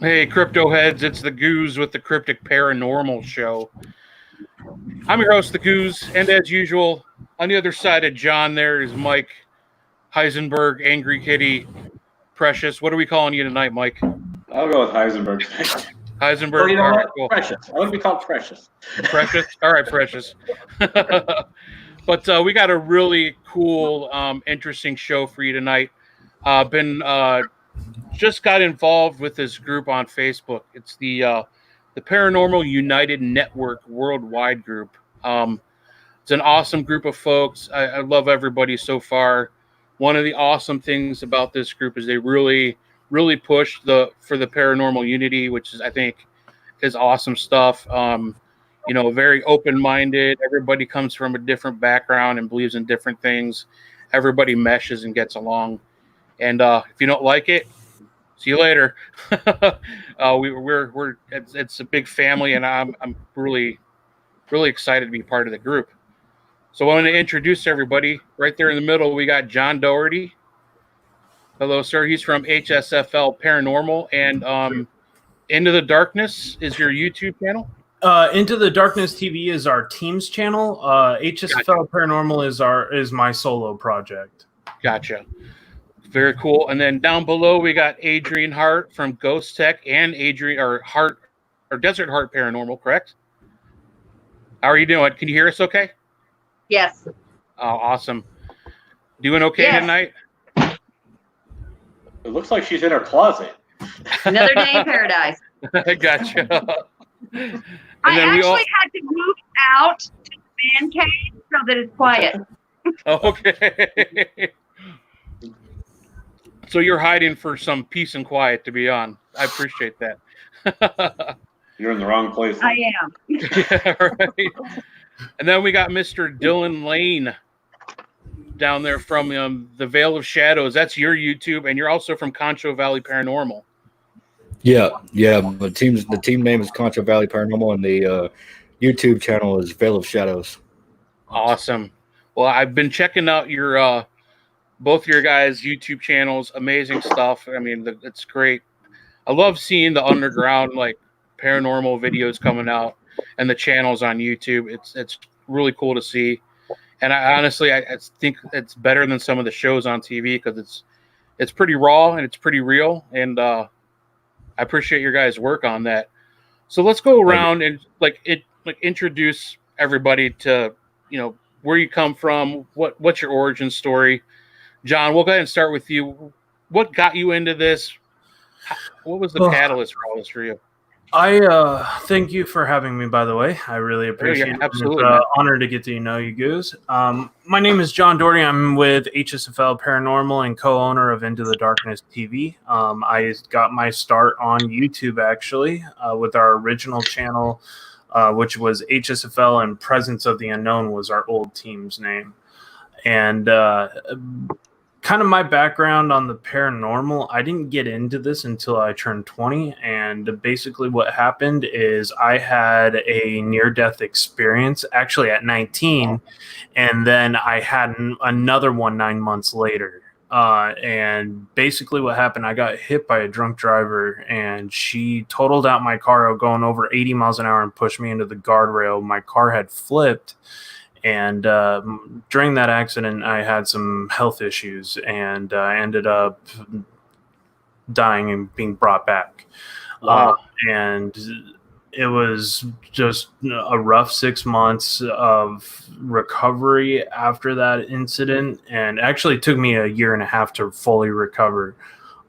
Hey, crypto heads, it's the Goose with the Cryptic Paranormal Show. I'm your host, the Goose, and as usual, on the other side of John, there is Mike Heisenberg, Angry Kitty, Precious. What are we calling you tonight, Mike? I'll go with Heisenberg. Heisenberg? Well, you know All what? right, cool. Precious. I want to be called Precious. Precious? All right, Precious. But we got a really cool, interesting show for you tonight. Just got involved with this group on Facebook. It's the Paranormal United Network Worldwide group. It's an awesome group of folks. I love everybody so far. One of the awesome things about this group is they really, really push for the paranormal unity, which is, I think, is awesome stuff. Very open-minded. Everybody comes from a different background and believes in different things. Everybody meshes and gets along. And if you don't like it, see you later. It's a big family, and I'm really, really excited to be part of the group. So I want to introduce everybody. Right there in the middle, we got John Doherty. Hello, sir. He's from HSFL Paranormal, and Into the Darkness is your YouTube channel. Into the Darkness TV is our team's channel. HSFL Paranormal is my solo project. Gotcha. Very cool. And then down below we got Adrian Hart from Ghost Tech and Desert Heart Paranormal, correct? How are you doing? Can you hear us okay? Yes. Oh, awesome. Doing okay tonight? It looks like she's in her closet. Another day in paradise. Gotcha. I actually had to move out to the man cave so that it's quiet. Okay. So you're hiding for some peace and quiet to be on. I appreciate that. You're in the wrong place. I am. Yeah, right. And then we got Mr. Dylan Lane down there from the Veil of Shadows. That's your YouTube, and you're also from Concho Valley Paranormal. Yeah. The team name is Concho Valley Paranormal, and the YouTube channel is Veil of Shadows. Awesome. Well, I've been checking out your both your guys' YouTube channels. Amazing stuff. I mean, it's great. I love seeing the underground paranormal videos coming out and the channels on YouTube. It's really cool to see. And I honestly think it's better than some of the shows on TV because it's pretty raw and it's pretty real. And I appreciate your guys' work on that. So let's go around and introduce everybody to where you come from, what's your origin story. John, we'll go ahead and start with you. What got you into this? What was the catalyst for all this for you? I thank you for having me, by the way. I really appreciate it. Absolutely. It's an honor to get to know you, Goose. My name is John Doherty. I'm with HSFL Paranormal and co-owner of Into the Darkness TV. I got my start on YouTube, actually, with our original channel, which was HSFL, and Presence of the Unknown was our old team's name. And kind of my background on the paranormal, I didn't get into this until I turned 20. And basically what happened is I had a near-death experience actually at 19. And then I had another one 9 months later. And basically what happened, I got hit by a drunk driver and she totaled out my car going over 80 miles an hour and pushed me into the guardrail. My car had flipped. And during that accident, I had some health issues, and I ended up dying and being brought back. Wow. And it was just a rough 6 months of recovery after that incident, and actually took me a year and a half to fully recover.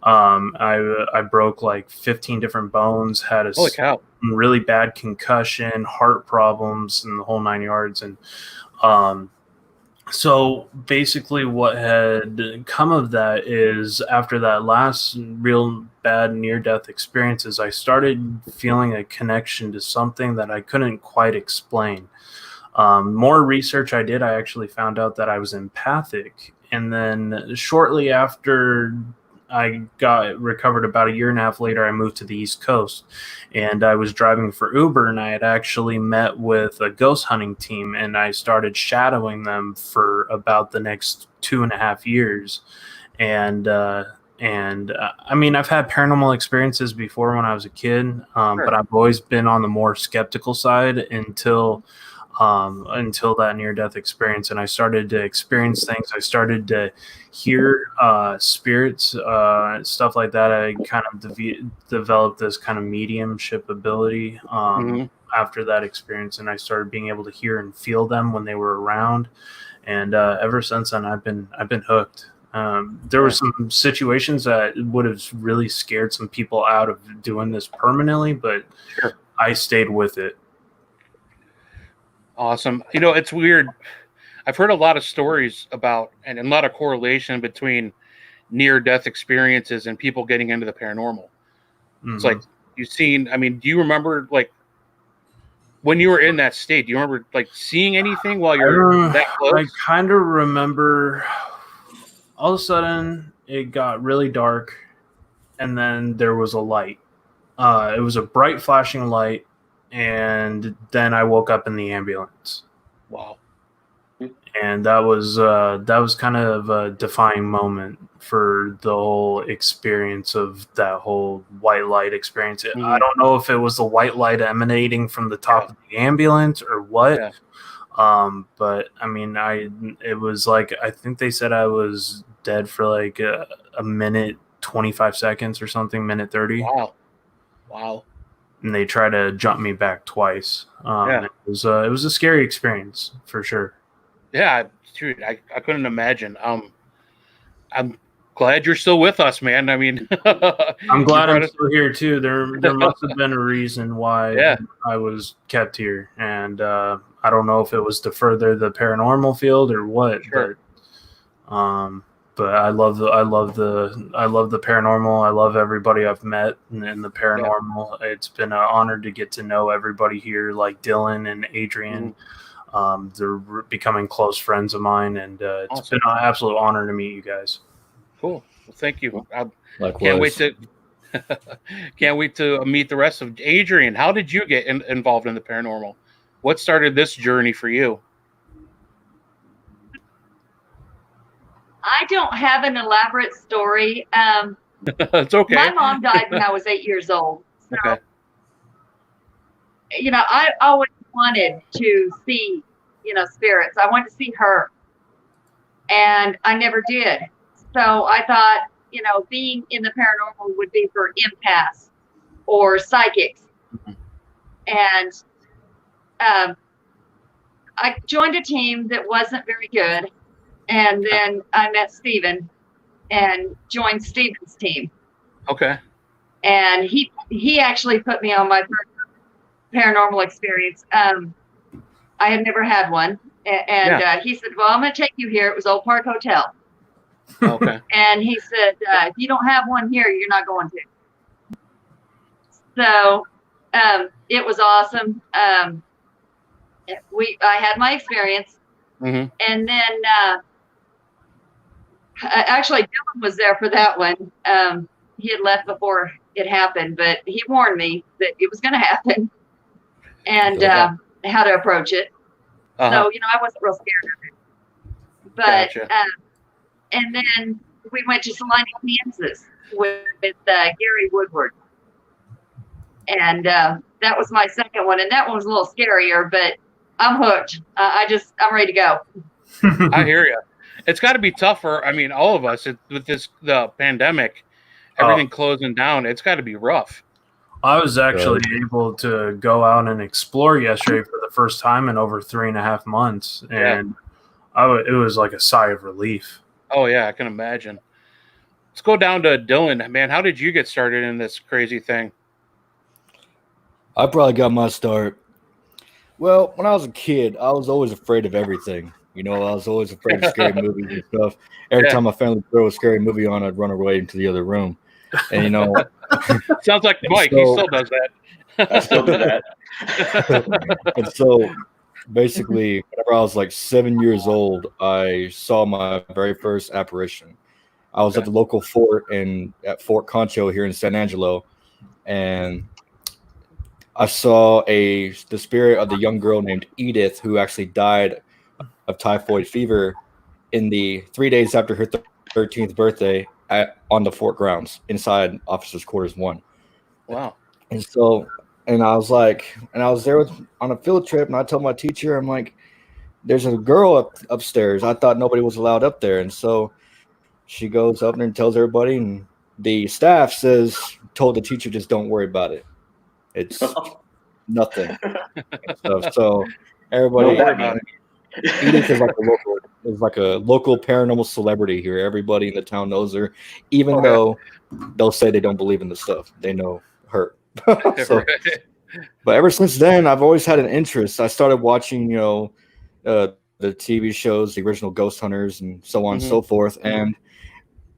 I broke 15 different bones, had a really bad concussion, heart problems, and the whole 9 yards. And so basically what had come of that is after that last real bad near-death experiences, I started feeling a connection to something that I couldn't quite explain. More research I did, I actually found out that I was empathic. And then shortly after I got recovered, about a year and a half later, I moved to the East Coast, and I was driving for Uber, and I had actually met with a ghost hunting team, and I started shadowing them for about the next 2.5 years. And And I mean, I've had paranormal experiences before when I was a kid, but I've always been on the more skeptical side until that near-death experience, and I started to experience things. I started to hear spirits, stuff like that. I kind of developed this kind of mediumship ability after that experience, and I started being able to hear and feel them when they were around. And ever since then, I've been hooked. There were some situations that would have really scared some people out of doing this permanently, but I stayed with it. Awesome. You know, it's weird. I've heard a lot of stories about and a lot of correlation between near-death experiences and people getting into the paranormal. It's like you've seen. I mean, do you remember like when you were in that state? Do you remember like seeing anything while you're that close? I kind of remember. All of a sudden, it got really dark, and then there was a light. It was a bright flashing light, and then I woke up in the ambulance. Wow. And that was kind of a defining moment for the whole experience of that whole white light experience. I don't know if it was the white light emanating from the top of the ambulance or what. Yeah. But I mean, it was like, I think they said I was dead for like a minute, 25 seconds or something, minute 30. Wow. And they tried to jump me back twice. It was a scary experience for sure. Yeah, dude, I couldn't imagine. I'm glad you're still with us, man. I mean, I'm glad I'm still here too. There must have been a reason why I was kept here, and I don't know if it was to further the paranormal field or what. But I love the paranormal. I love everybody I've met in the paranormal. It's been an honor to get to know everybody here, like Dylan and Adrian. They're becoming close friends of mine, and it's been an absolute honor to meet you guys. Cool. Well, thank you. I can't wait to meet the rest of Adrian. How did you get involved in the paranormal? What started this journey for you? I don't have an elaborate story. It's okay. My mom died when I was 8 years old. So, you know, I always wanted to see, spirits. I wanted to see her. And I never did. So I thought, being in the paranormal would be for empaths or psychics. And I joined a team that wasn't very good. And then I met Steven and joined Steven's team. Okay. And he actually put me on my first paranormal experience. I had never had one. And he said, well, I'm going to take you here. It was Old Park Hotel. Okay. And he said, if you don't have one here, you're not going to. So it was awesome. I had my experience. And then actually Dylan was there for that one. He had left before it happened, but he warned me that it was going to happen and how to approach it. So, I wasn't real scared of it. But, and then we went to Salina, Kansas with Gary Woodward. And that was my second one. And that one was a little scarier, but I'm hooked. I'm ready to go. I hear you. It's got to be tougher. I mean, all of us with the pandemic, everything closing down. It's got to be rough. I was actually able to go out and explore yesterday for the first time in over 3.5 months, and it was like a sigh of relief. Oh yeah, I can imagine. Let's go down to Dylan. Man, how did you get started in this crazy thing? I probably got my start. Well, when I was a kid, I was always afraid of everything. I was always afraid of scary movies and stuff. Every time my family throw a scary movie on, I'd run away into the other room. And sounds like Mike. He still does that. I still do that. And so, basically, whenever I was like 7 years old, I saw my very first apparition. I was at the local fort at Fort Concho here in San Angelo, and I saw the spirit of the young girl named Edith, who actually died of typhoid fever in the 3 days after her 13th birthday. on the fort grounds inside officers' quarters 1. Wow. And so, and I was there on a field trip, and I told my teacher, I'm like, there's a girl upstairs. I thought nobody was allowed up there. And so she goes up there and tells everybody, and the staff told the teacher, just don't worry about it. It's nothing. So everybody, Don't worry about it. Edith is like a local paranormal celebrity here. Everybody in the town knows her, even though they'll say they don't believe in the stuff. They know her. So, but ever since then, I've always had an interest. I started watching, the TV shows, the original Ghost Hunters, and so on and so forth. And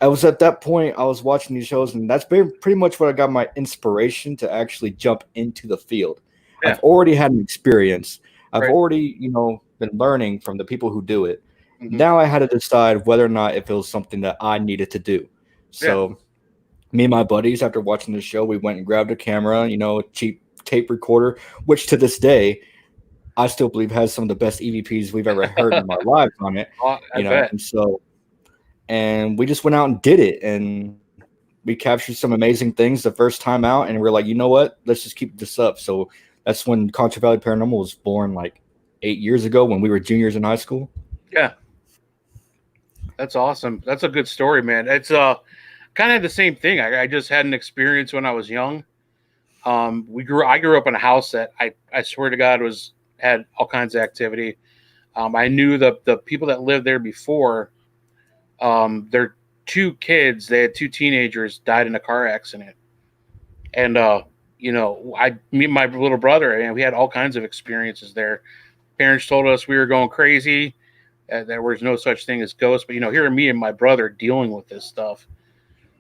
I was at that point, I was watching these shows, and that's been pretty much what I got my inspiration to actually jump into the field. Yeah. I've already had an experience. I've already, been learning from the people who do it. Now I had to decide whether or not if it was something that I needed to do. So me and my buddies, after watching the show, we went and grabbed a camera, a cheap tape recorder, which to this day, I still believe has some of the best EVPs we've ever heard in our lives on it. I bet. And we just went out and did it, and we captured some amazing things the first time out, and we're like, you know what? Let's just keep this up. So that's when Contra Valley Paranormal was born, like 8 years ago when we were juniors in high school. Yeah. That's awesome. That's a good story, man. It's kind of the same thing. I just had an experience when I was young. I grew up in a house that I swear to God had all kinds of activity. I knew the people that lived there before. Their 2 kids, they had 2 teenagers, died in a car accident. And, me and my little brother, and we had all kinds of experiences there. Parents told us we were going crazy. There was no such thing as ghosts. But, here me and my brother dealing with this stuff.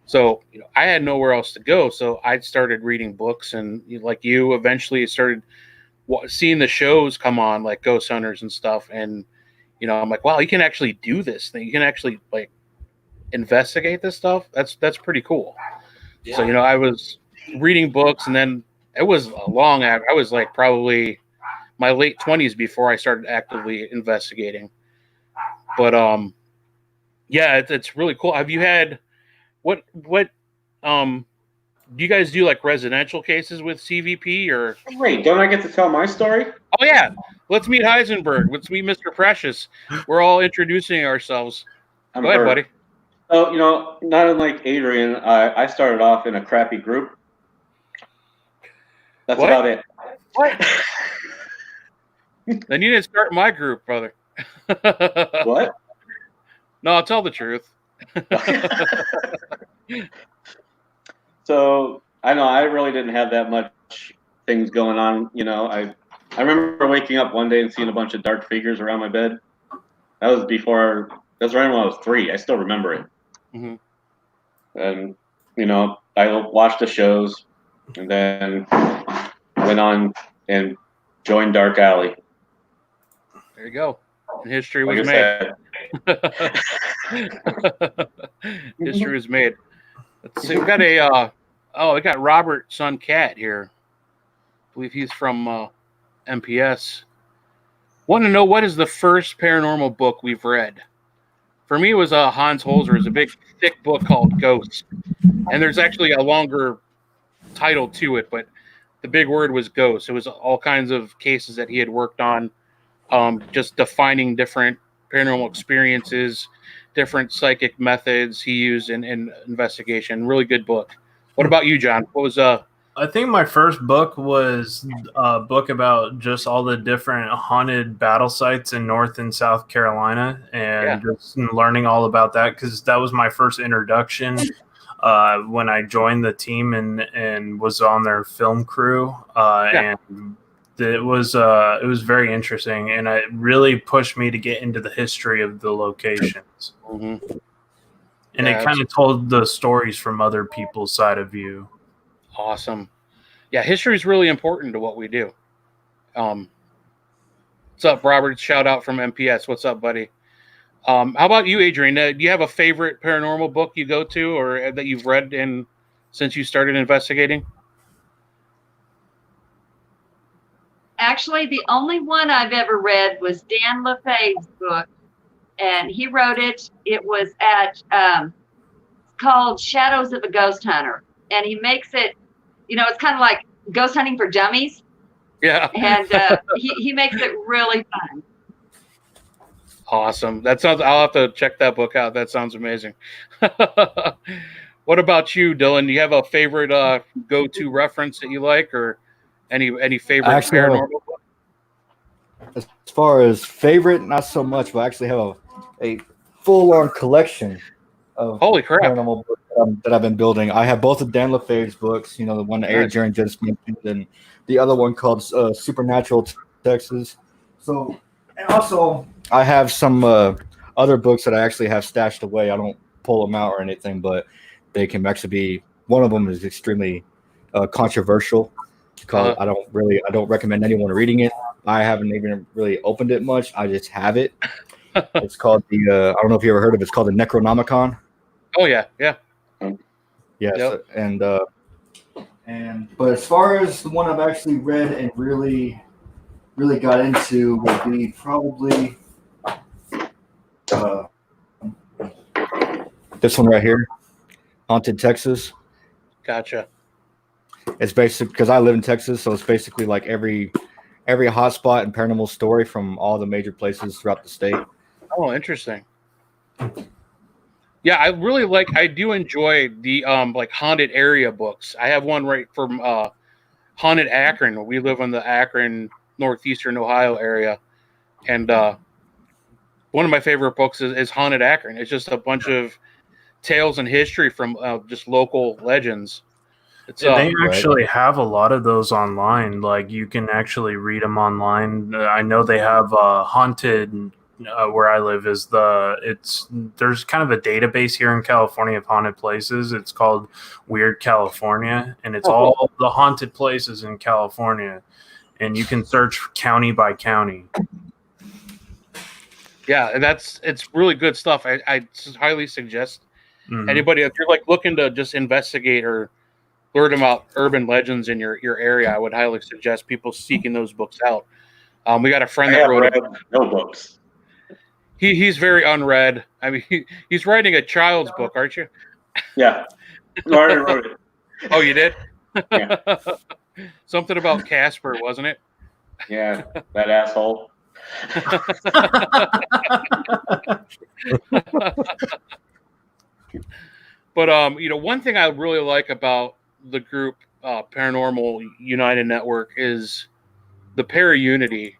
So, I had nowhere else to go. So I started reading books, and like you, eventually started seeing the shows come on, like Ghost Hunters and stuff. And, I'm like, wow, you can actually do this thing. You can actually like investigate this stuff. That's pretty cool. Yeah. So, I was reading books, and then it was a long I was like probably my late 20s before I started actively investigating. But it's really cool. Have you had what do you guys do, like residential cases with CVP or? Wait, don't I get to tell my story? Oh yeah, let's meet Heisenberg. Let's meet Mr. Precious. We're all introducing ourselves. Go ahead, buddy. So not unlike Adrian, I started off in a crappy group. That's about it. What? Then you didn't start my group, brother. What? No, I'll tell the truth. So I know I really didn't have that much things going on. I remember waking up one day and seeing a bunch of dark figures around my bed. That was right when I was 3. I still remember it. And I watched the shows, and then went on and joined Dark Alley. There you go. And history was made. History was made. Let's see. We got we got Robert Son Cat here. I believe he's from MPS. Want to know what is the first paranormal book we've read? For me, it was Hans Holzer. It's a big, thick book called Ghosts. And there's actually a longer title to it, but the big word was Ghosts. It was all kinds of cases that he had worked on, just defining different paranormal experiences, different psychic methods he used in investigation. Really good book. What about you, John? What was I think my first book was a book about just all the different haunted battle sites in North and South Carolina, and just learning all about that, because that was my first introduction when I joined the team and was on their film crew. And it was very interesting, and it really pushed me to get into the history of the locations. And it kind of told the stories from other people's side of view. Awesome. Yeah, history is really important to what we do. What's up, Robert? Shout out from MPS. What's up, buddy? How about you, Adrian? Do you have a favorite paranormal book you go to or that you've read since you started investigating? Actually, the only one I've ever read was Dan LaFay's book, and he wrote it. It was at called Shadows of a Ghost Hunter, and he makes it, it's kind of like ghost hunting for dummies. Yeah. And he makes it really fun. Awesome. I'll have to check that book out. That sounds amazing. What about you, Dylan? Do you have a favorite go-to reference that you like, or any favorite paranormal book? As far as favorite, not so much, but I actually have a full-on collection of Holy crap paranormal books that I've been building. I have both of Dan LaFave's books, the one that Adrian just mentioned, and the other one called Supernatural Texas. So, and also I have some other books that I actually have stashed away. I don't pull them out or anything, but they can actually be. One of them is extremely controversial. I don't recommend anyone reading it. I haven't even really opened it much. I just have it. It's called I don't know if you ever heard of it. It's called the Necronomicon. Oh yeah. Yes, Yep. But as far as the one I've actually read and really got into would be probably this one right here, Haunted Texas. Gotcha. It's basically because I live in Texas, so it's basically like every hotspot and paranormal story from all the major places throughout the state. Oh, interesting. Yeah, I do enjoy the like haunted area books. I have one right from Haunted Akron. We live in the Akron, northeastern Ohio area, and one of my favorite books is Haunted Akron. It's just a bunch of tales and history from just local legends. They actually have a lot of those online. Like you can actually read them online. I know they have haunted. Where I live there's kind of a database here in California of haunted places. It's called Weird California, and it's all the haunted places in California, and you can search county by county. Yeah, and it's really good stuff. I highly suggest anybody, if you're like looking to just investigate or learn about urban legends in your area, I would highly suggest people seeking those books out. We got a friend that wrote no books. He's very unread. I mean, he's writing a child's book, aren't you? Yeah, I already wrote it. Oh, you did? Yeah. Something about Casper, wasn't it? Yeah, that asshole. But one thing I really like about the group Paranormal United Network is the para-unity.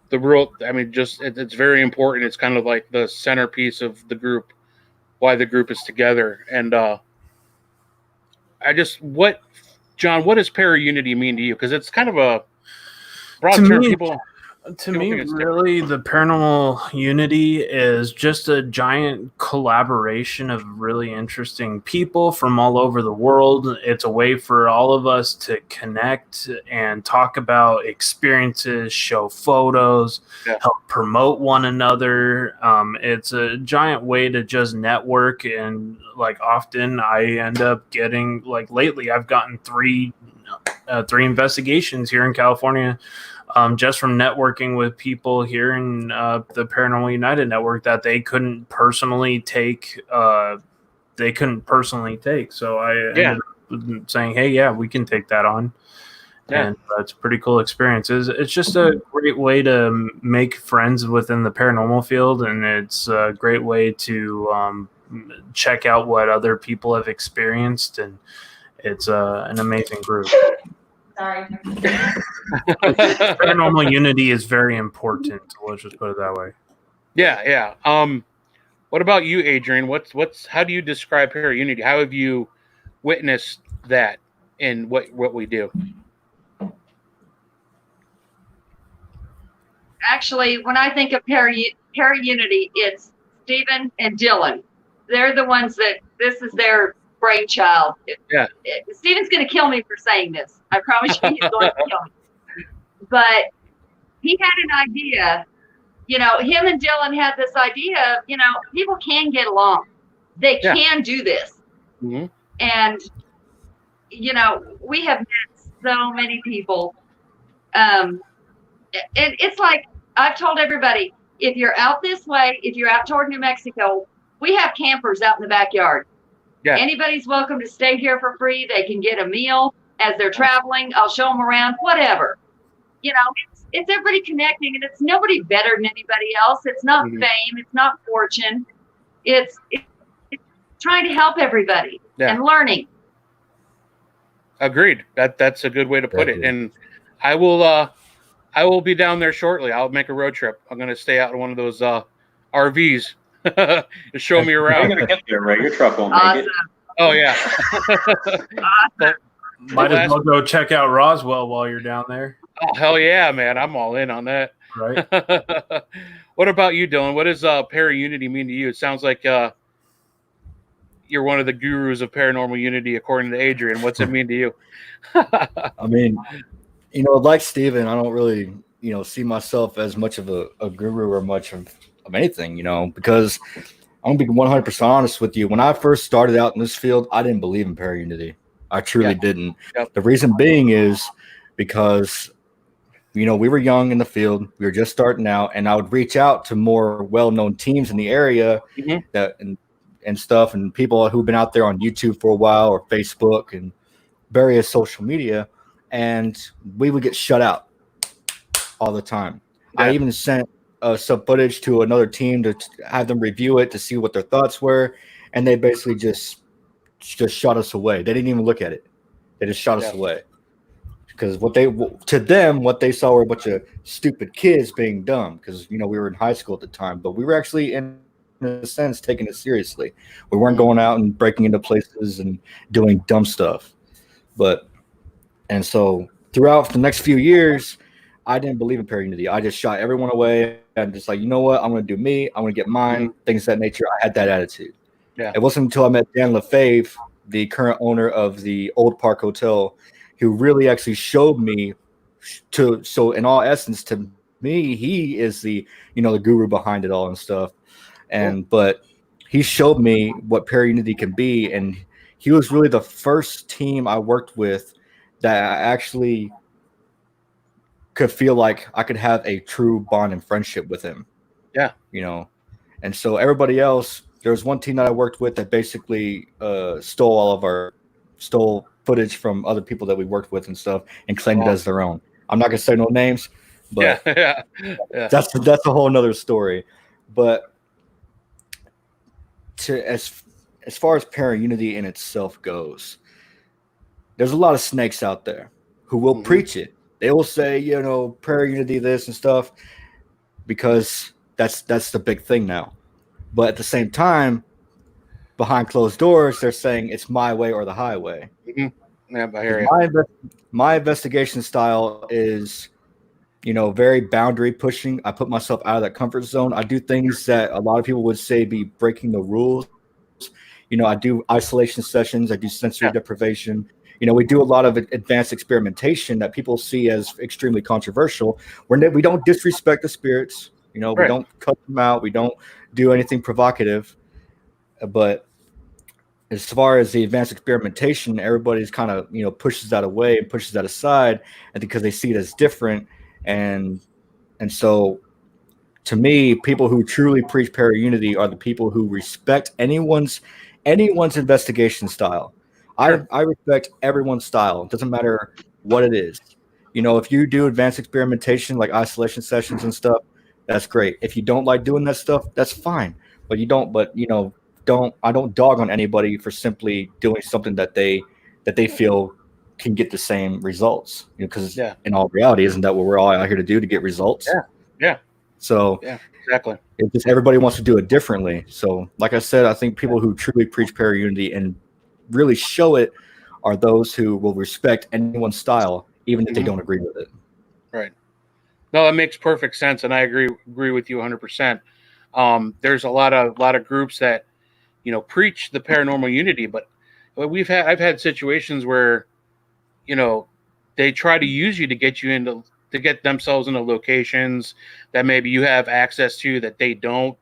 It's very important. It's kind of like the centerpiece of the group, why the group is together. And John, what does para-unity mean to you? Because it's kind of a broad term. To me, really, the paranormal unity is just a giant collaboration of really interesting people from all over the world. It's a way for all of us to connect and talk about experiences, show photos, help promote one another. It's a giant way to just network. And like often I end up getting, like lately, I've gotten three investigations here in California. Just from networking with people here in the Paranormal United Network that they couldn't personally take. So I ended up saying, hey, yeah, we can take that on. Yeah. And it's a pretty cool experience. It's just a great way to make friends within the paranormal field, and it's a great way to check out what other people have experienced, and it's an amazing group. Sorry. Paranormal unity is very important. Let's just put it that way. Yeah. What about you, Adrian? How do you describe para-unity? How have you witnessed that in what we do? Actually, when I think of para-unity, it's Stephen and Dylan. They're the ones that this is their brainchild. Stephen's going to kill me for saying this. I promise you he's going to kill me. But he had an idea. Him and Dylan had this idea of, people can get along. They can do this. Mm-hmm. And, we have met so many people. And it's like, I've told everybody, if you're out this way, if you're out toward New Mexico, we have campers out in the backyard. Yeah. Anybody's welcome to stay here for free. They can get a meal as they're traveling. I'll show them around, whatever. You know, it's everybody connecting, and it's nobody better than anybody else. It's not fame. It's not fortune. It's trying to help everybody and learning. Agreed. That's a good way to put it. And I will be down there shortly. I'll make a road trip. I'm going to stay out in one of those RVs to show me around. You're going to get there, Ray. Your truck won't make it. Oh, yeah. Might as well go check out Roswell while you're down there. Oh, hell yeah, man. I'm all in on that. Right. What about you, Dylan? What does para-unity mean to you? It sounds like you're one of the gurus of paranormal unity, according to Adrian. What's it mean to you? I mean, you know, like Steven, I don't really, you know, see myself as much of a guru or much of anything, you know, because I'm going to be 100% honest with you. When I first started out in this field, I didn't believe in para-unity. I truly didn't. Yep. The reason being is because, you know, we were young in the field. We were just starting out, and I would reach out to more well-known teams in the area that and stuff, and people who've been out there on YouTube for a while or Facebook and various social media, and we would get shut out all the time. Yeah. I even sent some footage to another team to have them review it to see what their thoughts were, and they basically just shot us away. They didn't even look at it. They just shot us away. Because what they saw were a bunch of stupid kids being dumb. Because, you know, we were in high school at the time, but we were actually, in a sense, taking it seriously. We weren't going out and breaking into places and doing dumb stuff. And so throughout the next few years, I didn't believe in para-unity. I just shot everyone away. I'm just like, you know what? I'm going to do me. I'm going to get mine. Things of that nature. I had that attitude. Yeah. It wasn't until I met Dan LaFave, the current owner of the Old Park Hotel, who really actually showed me so in all essence, to me, he is the, you know, the guru behind it all and stuff. But he showed me what para-unity can be. And he was really the first team I worked with that I actually could feel like I could have a true bond and friendship with him. Yeah. You know, and so everybody else, there was one team that I worked with that basically stole footage from other people that we worked with and stuff and claimed it as their own. I'm not gonna say no names, but that's a whole nother story. But as far as para-unity in itself goes, there's a lot of snakes out there who will preach it. They will say, you know, para-unity this and stuff, because that's the big thing now. But at the same time, behind closed doors, they're saying it's my way or the highway. Yeah, I hear you. My investigation style is, you know, very boundary pushing. I put myself out of that comfort zone. I do things that a lot of people would say be breaking the rules. You know, I do isolation sessions. I do sensory deprivation. You know, we do a lot of advanced experimentation that people see as extremely controversial. We don't disrespect the spirits. You know, we don't cut them out. We don't do anything provocative. But as far as the advanced experimentation, everybody's kind of, you know, pushes that away and pushes that aside, and because they see it as different. And so to me, people who truly preach para-unity are the people who respect anyone's investigation style. I respect everyone's style. It doesn't matter what it is. You know, if you do advanced experimentation like isolation sessions and stuff, that's great. If you don't like doing that stuff, that's fine. But you don't dog on anybody for simply doing something that they feel can get the same results. You know, because in all reality, isn't that what we're all out here to do, to get results? Yeah. So exactly. It's just everybody wants to do it differently. So, like I said, I think people who truly preach para-unity and really show it are those who will respect anyone's style, even if they don't agree with it. Right. No, that makes perfect sense, and I agree with you 100%. There's a lot of groups that, you know, preach the paranormal unity, but I've had situations where, you know, they try to use you to get themselves into locations that maybe you have access to that they don't,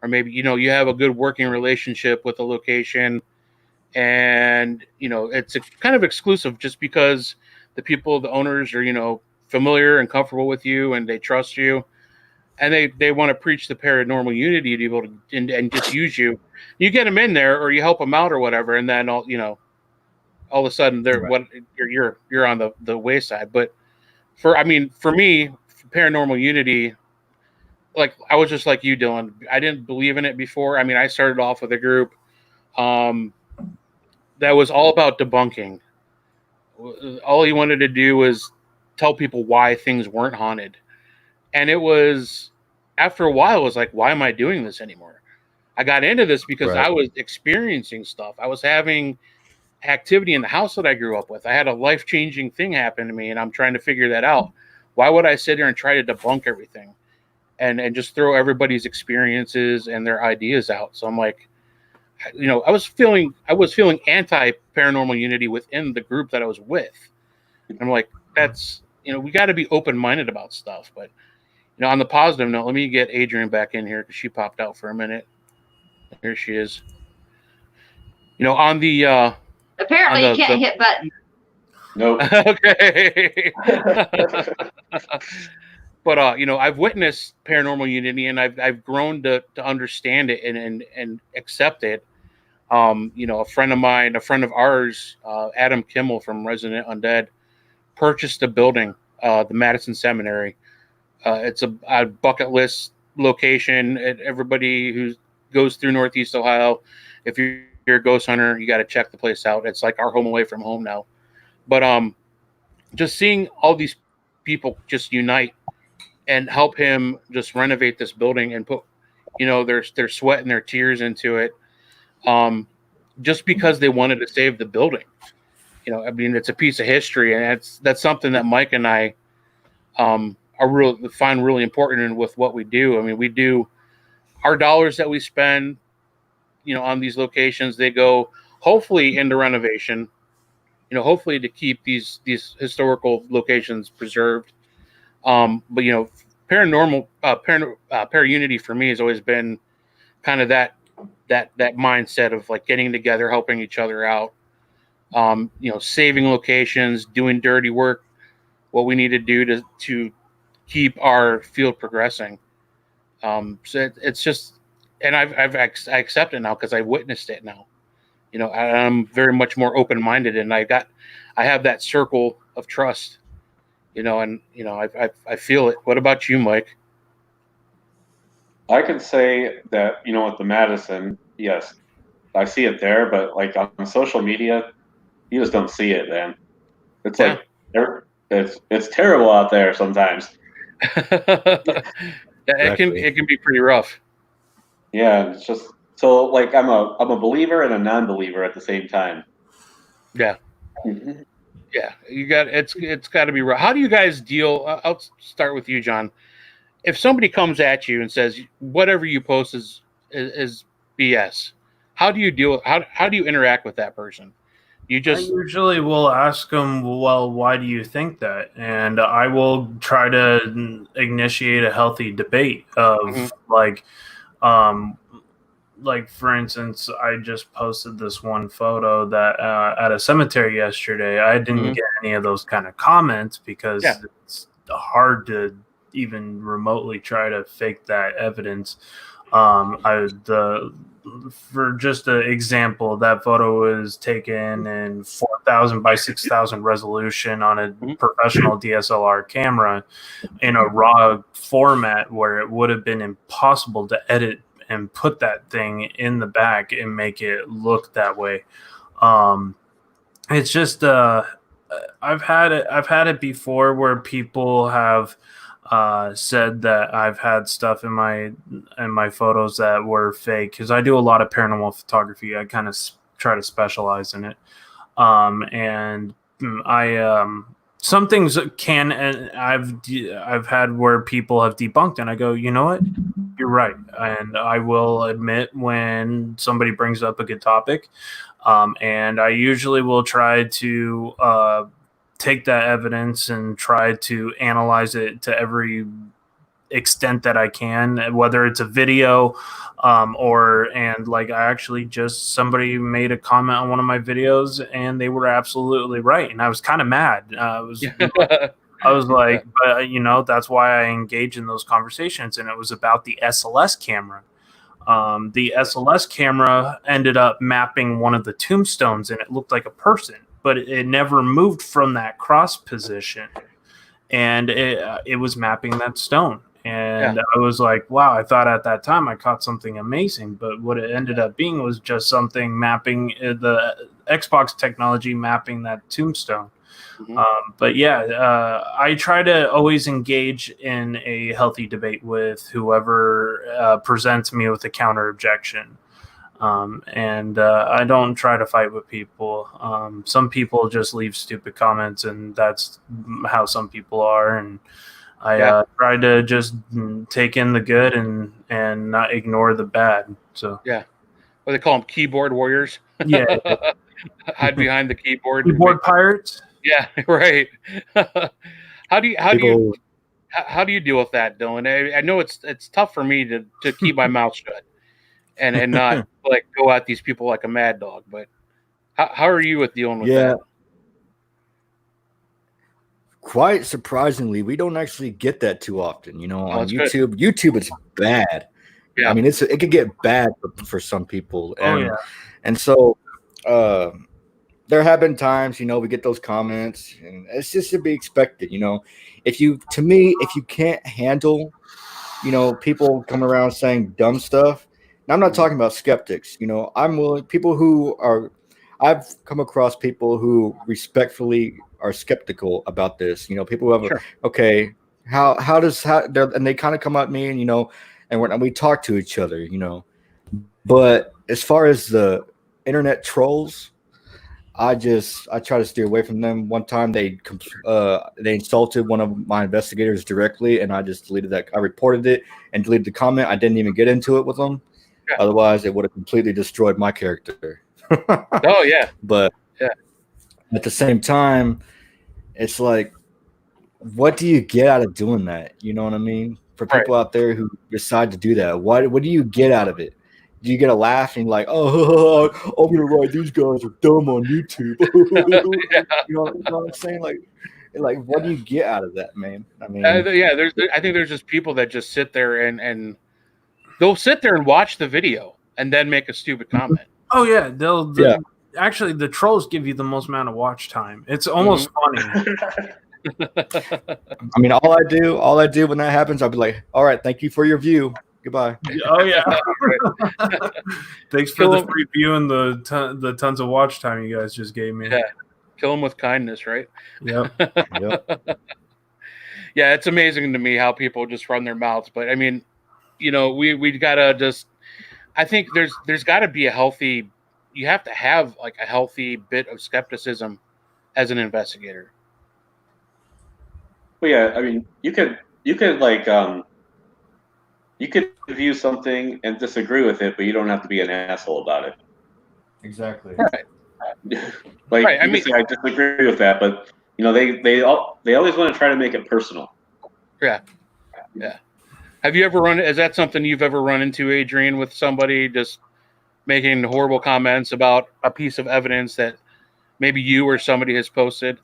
or maybe, you know, you have a good working relationship with a location, and, you know, it's kind of exclusive just because the owners are, you know, familiar and comfortable with you and they trust you. and they want to preach the paranormal unity to be able to and just use you. You get them in there, or you help them out, or whatever, and then all of a sudden they're you're on the wayside. But for me, paranormal unity, like I was just like you, Dylan. I didn't believe in it before. I mean, I started off with a group that was all about debunking. All he wanted to do was tell people why things weren't haunted. And it was, after a while, it was like, why am I doing this anymore? I got into this because I was experiencing stuff. I was having activity in the house that I grew up with. I had a life-changing thing happen to me, and I'm trying to figure that out. Why would I sit here and try to debunk everything and just throw everybody's experiences and their ideas out? So I'm like, I was feeling anti-paranormal unity within the group that I was with. And I'm like, that's, we got to be open-minded about stuff. But, on the positive note, let me get Adrienne back in here because she popped out for a minute. Here she is. On the apparently on you can't hit buttons. Nope. Okay. But I've witnessed paranormal unity, and I've grown to understand it and accept it. A friend of ours, Adam Kimmel from Resident Undead, purchased a building, the Madison Seminary. It's a bucket list location. Everybody who goes through Northeast Ohio, if you're a ghost hunter, you got to check the place out. It's like our home away from home now. But just seeing all these people just unite and help him just renovate this building and put, their sweat and their tears into it, just because they wanted to save the building. It's a piece of history, and that's something that Mike and I find really important with what we do. I mean, we do our dollars that we spend, on these locations, they go hopefully into renovation, hopefully to keep these historical locations preserved. But paranormal, para-unity for me has always been kind of that mindset of like getting together, helping each other out, saving locations, doing dirty work, what we need to do to keep our field progressing. So it's just, and I accept it now because I witnessed it now. I'm very much more open-minded, and I have that circle of trust, and I feel it. What about you, Mike? I can say that, with the Madison, yes, I see it there, but like on social media, you just don't see it, man. It's like, it's terrible out there sometimes. It can be pretty rough. Yeah, it's just so like I'm a believer and a non-believer at the same time. Yeah. Mm-hmm. Yeah, it's got to be rough. How do you guys deal? I'll start with you, John. If somebody comes at you and says whatever you post is BS, how do you deal? How do you interact with that person? I usually will ask them, well, why do you think that? And I will try to initiate a healthy debate of like for instance, I just posted this one photo that at a cemetery yesterday. I didn't get any of those kind of comments because it's hard to even remotely try to fake that evidence. For just an example, that photo was taken in 4,000 by 6,000 resolution on a professional DSLR camera in a RAW format where it would have been impossible to edit and put that thing in the back and make it look that way. It's just I've had it before where people have said that I've had stuff in my photos that were fake, because I do a lot of paranormal photography. I kind of try to specialize in it, and I some things can, and I've had where people have debunked, and I go, you know what, you're right, and I will admit when somebody brings up a good topic, and I usually will try to take that evidence and try to analyze it to every extent that I can, whether it's a video and like I actually just, somebody made a comment on one of my videos and they were absolutely right. And I was kind of mad. I was like, but that's why I engage in those conversations, and it was about the SLS camera. The SLS camera ended up mapping one of the tombstones, and it looked like a person, but it never moved from that cross position, and it was mapping that stone. And I was like, wow, I thought at that time I caught something amazing, but what it ended up being was just something mapping the Xbox technology mapping that tombstone. But yeah, I try to always engage in a healthy debate with whoever presents me with a counter objection. And I don't try to fight with people. Some people just leave stupid comments, and that's how some people are. And I try to just take in the good and not ignore the bad. So yeah, what they call them, keyboard warriors. Yeah, hide behind the keyboard. Keyboard pirates. Yeah, right. How do you deal with that, Dylan? I know it's tough for me to keep my mouth shut and not like go at these people like a mad dog. But how are you with dealing with that? Quite surprisingly, we don't actually get that too often. On YouTube. Good. YouTube is bad. Yeah. I mean, it could get bad for some people. And so there have been times, we get those comments, and it's just to be expected. If you can't handle, people come around saying dumb stuff. Now, I'm not talking about skeptics. I'm willing. I've come across people who respectfully are skeptical about this. People who have okay, and they kind of come at me, and we talk to each other. But as far as the internet trolls, I try to steer away from them. One time they insulted one of my investigators directly, and I just deleted that. I reported it and deleted the comment. I didn't even get into it with them. Yeah. Otherwise, it would have completely destroyed my character. Oh yeah. But at the same time, it's like, what do you get out of doing that? You know what I mean? For people out there who decide to do that, what do you get out of it? Do you get a laugh and like, oh, I'm gonna write these guys are dumb on YouTube? You know what I'm saying? Like, what do you get out of that, man? I mean, I think there's just people that just sit there and they'll sit there and watch the video and then make a stupid comment. Oh yeah, actually the trolls give you the most amount of watch time. It's almost funny. I mean, all I do when that happens, I'll be like, all right, thank you for your view. Goodbye. Oh yeah. Thanks for the free view and the tons of watch time you guys just gave me. Yeah, kill them with kindness, right? Yep. Yeah, it's amazing to me how people just run their mouths. But I mean, we gotta just. I think there's got to be a healthy. You have to have like a healthy bit of skepticism as an investigator. Well, yeah, I mean, you could like you could view something and disagree with it, but you don't have to be an asshole about it. Exactly. Right. I disagree with that, but they always want to try to make it personal. Yeah. Yeah. Have you ever is that something you've ever run into, Adrian, with somebody just making horrible comments about a piece of evidence that maybe you or somebody has posted?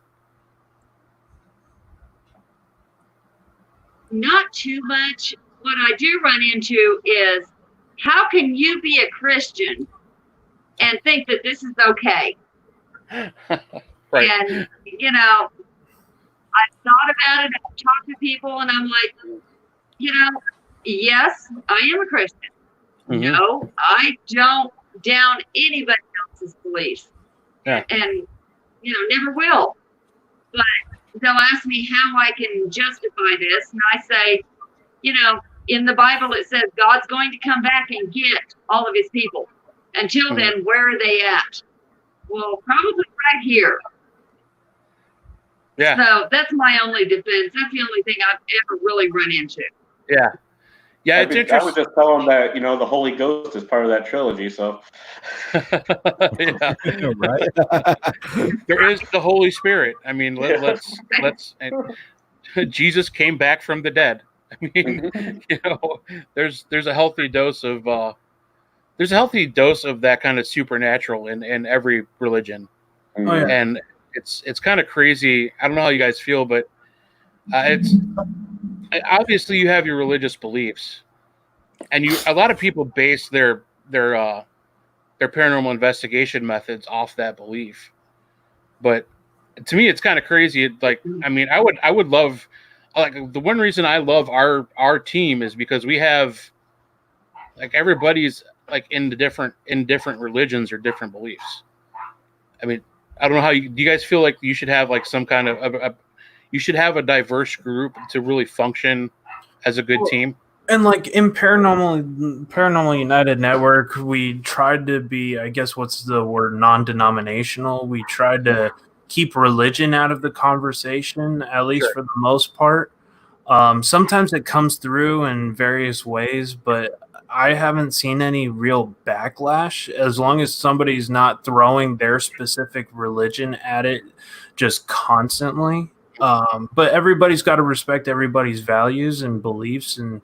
Not too much. What I do run into is, how can you be a Christian and think that this is okay? Right. And, I've thought about it, I've talked to people, and I'm like, yes, I am a Christian. Mm-hmm. No, I don't down anybody else's beliefs. Yeah. And, never will. But they'll ask me how I can justify this. And I say, in the Bible, it says God's going to come back and get all of his people. Until then, where are they at? Well, probably right here. Yeah. So that's my only defense. That's the only thing I've ever really run into. Yeah. Yeah, it's interesting. I would just tell them that, the Holy Ghost is part of that trilogy, so. Yeah. Right. There is the Holy Spirit. I mean, let's Jesus came back from the dead. I mean, there's a healthy dose of that kind of supernatural in every religion. Oh, yeah. And it's kind of crazy. I don't know how you guys feel, but It's obviously you have your religious beliefs, and a lot of people base their paranormal investigation methods off that belief. But to me, it's kind of crazy. Like, I mean, I would love, like, the one reason I love our team is because we have, like, everybody's like in different religions or different beliefs. I mean, I don't know do you guys feel like you should have like some kind of you should have a diverse group to really function as a good team? And like in Paranormal United Network, we tried to be, I guess, what's the word, non-denominational. We tried to keep religion out of the conversation, at least for the most part. Sometimes it comes through in various ways, but I haven't seen any real backlash as long as somebody's not throwing their specific religion at it just constantly. But everybody's got to respect everybody's values and beliefs, and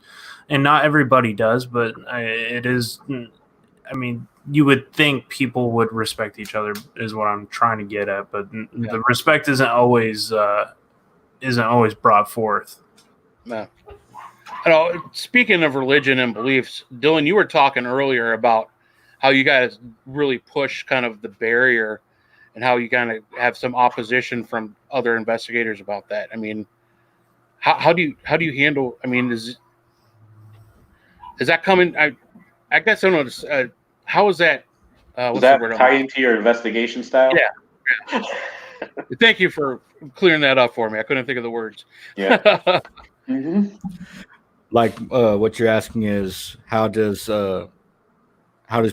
not everybody does, but it is. I mean, you would think people would respect each other, is what I'm trying to get at. But the respect isn't always brought forth. No. Speaking of religion and beliefs, Dylan, you were talking earlier about how you guys really push kind of the barrier, and how you kind of have some opposition from other investigators about that. I mean, how do you handle? I mean, is that coming? I guess I don't know. How is that? Does that tie into your investigation style? Yeah. Thank you for clearing that up for me. I couldn't think of the words. Yeah. Mm-hmm. Like what you're asking is how does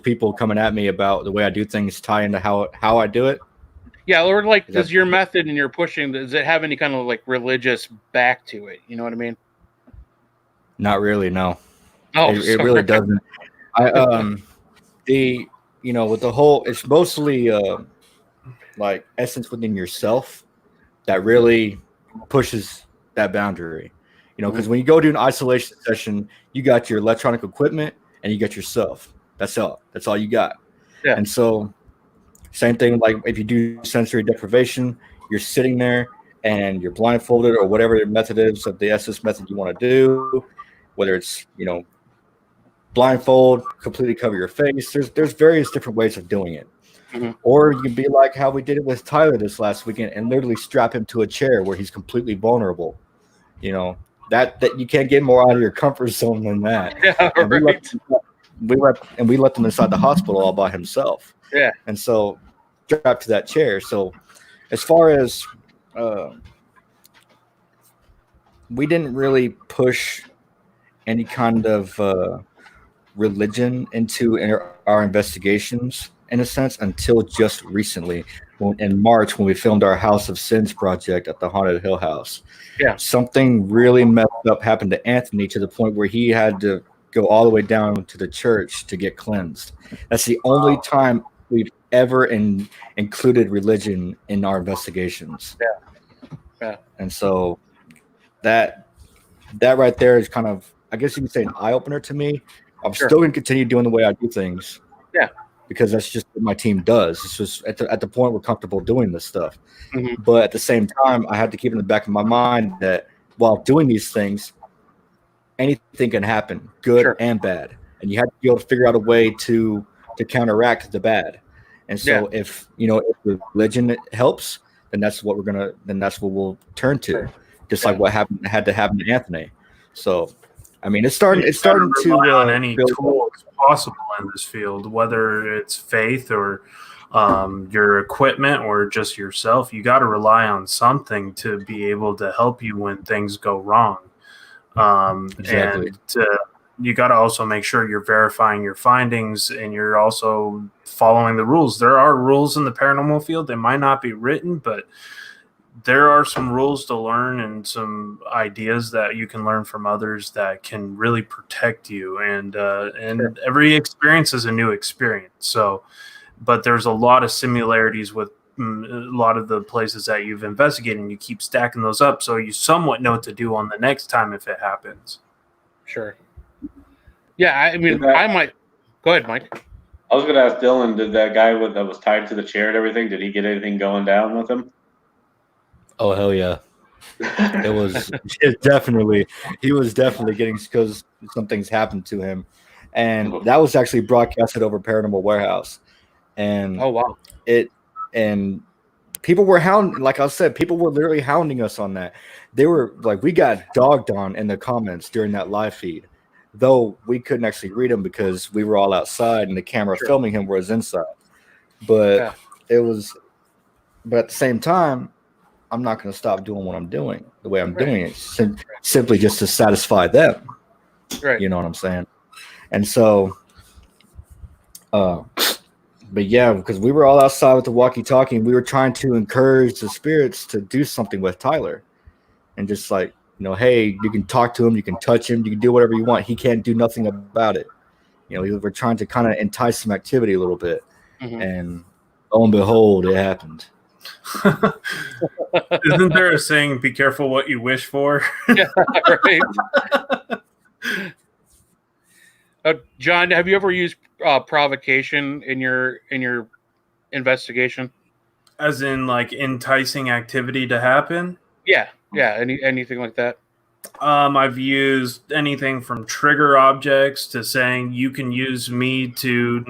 people coming at me about the way I do things tie into how I do it? Yeah, or like, does your method and your pushing, does it have any kind of like religious back to it? You know what I mean? Not really, no. Oh, it really doesn't. With the whole, it's mostly like essence within yourself that really pushes that boundary. Because when you go do an isolation session, you got your electronic equipment and you got yourself. That's all. That's all you got. Yeah. And so, same thing. Like if you do sensory deprivation, you're sitting there and you're blindfolded or whatever the method is of the SS method you want to do. Whether it's blindfold, completely cover your face. There's various different ways of doing it. Mm-hmm. Or you can be like how we did it with Tyler this last weekend and literally strap him to a chair where he's completely vulnerable. That you can't get more out of your comfort zone than that. Yeah, and we let them inside the hospital all by himself. Yeah. And so strapped to that chair. So as far as we didn't really push any kind of religion into our investigations in a sense until just recently, in March, when we filmed our House of Sins project at the Haunted Hill House. Yeah, something really messed up happened to Anthony to the point where he had to go all the way down to the church to get cleansed. That's the only time we've ever included religion in our investigations. Yeah. And so that right there is kind of, I guess you could say, an eye opener to me. I'm still going to continue doing the way I do things. Yeah. Because that's just what my team does. It's just at the point we're comfortable doing this stuff. Mm-hmm. But at the same time, I have to keep in the back of my mind that while doing these things, anything can happen, good and bad. And you have to be able to figure out a way to counteract the bad. And so if religion helps, then that's what we'll turn to. Just like what had to happen to Anthony. So I mean, it's starting to on any tools possible in this field, whether it's faith or your equipment or just yourself. You got to rely on something to be able to help you when things go wrong. Exactly. And you got to also make sure you're verifying your findings and you're also following the rules. There are rules in the paranormal field. They might not be written, but there are some rules to learn and some ideas that you can learn from others that can really protect you. And every experience is a new experience. So, but there's a lot of similarities with a lot of the places that you've investigated, and you keep stacking those up so you somewhat know what to do on the next time if it happens. Sure. Yeah, I mean, I might. Go ahead, Mike. I was going to ask Dylan, did that guy that was tied to the chair and everything, did he get anything going down with him? Oh, hell yeah. It was definitely, he was definitely getting, because some things happened to him. And that was actually broadcasted over Paranormal Warehouse. And Oh, wow. And people were hounding, like I said, people were literally hounding us on that. They were like, we got dogged on in the comments during that live feed, though we couldn't actually read them because we were all outside and the camera filming him was inside. But it was, but at the same time, I'm not going to stop doing what I'm doing the way I'm doing it, simply just to satisfy them. Right. You know what I'm saying? And so, but yeah, because we were all outside with the walkie-talkie, and we were trying to encourage the spirits to do something with Tyler, and just like, you know, hey, you can talk to him, you can touch him, you can do whatever you want. He can't do nothing about it. You know, we were trying to kind of entice some activity a little bit, and lo and behold, it happened. Isn't there a saying, be careful what you wish for? Yeah, right. John, have you ever used provocation in your investigation? As in, like, enticing activity to happen? Yeah. Anything like that? I've used anything from trigger objects to saying you can use me to,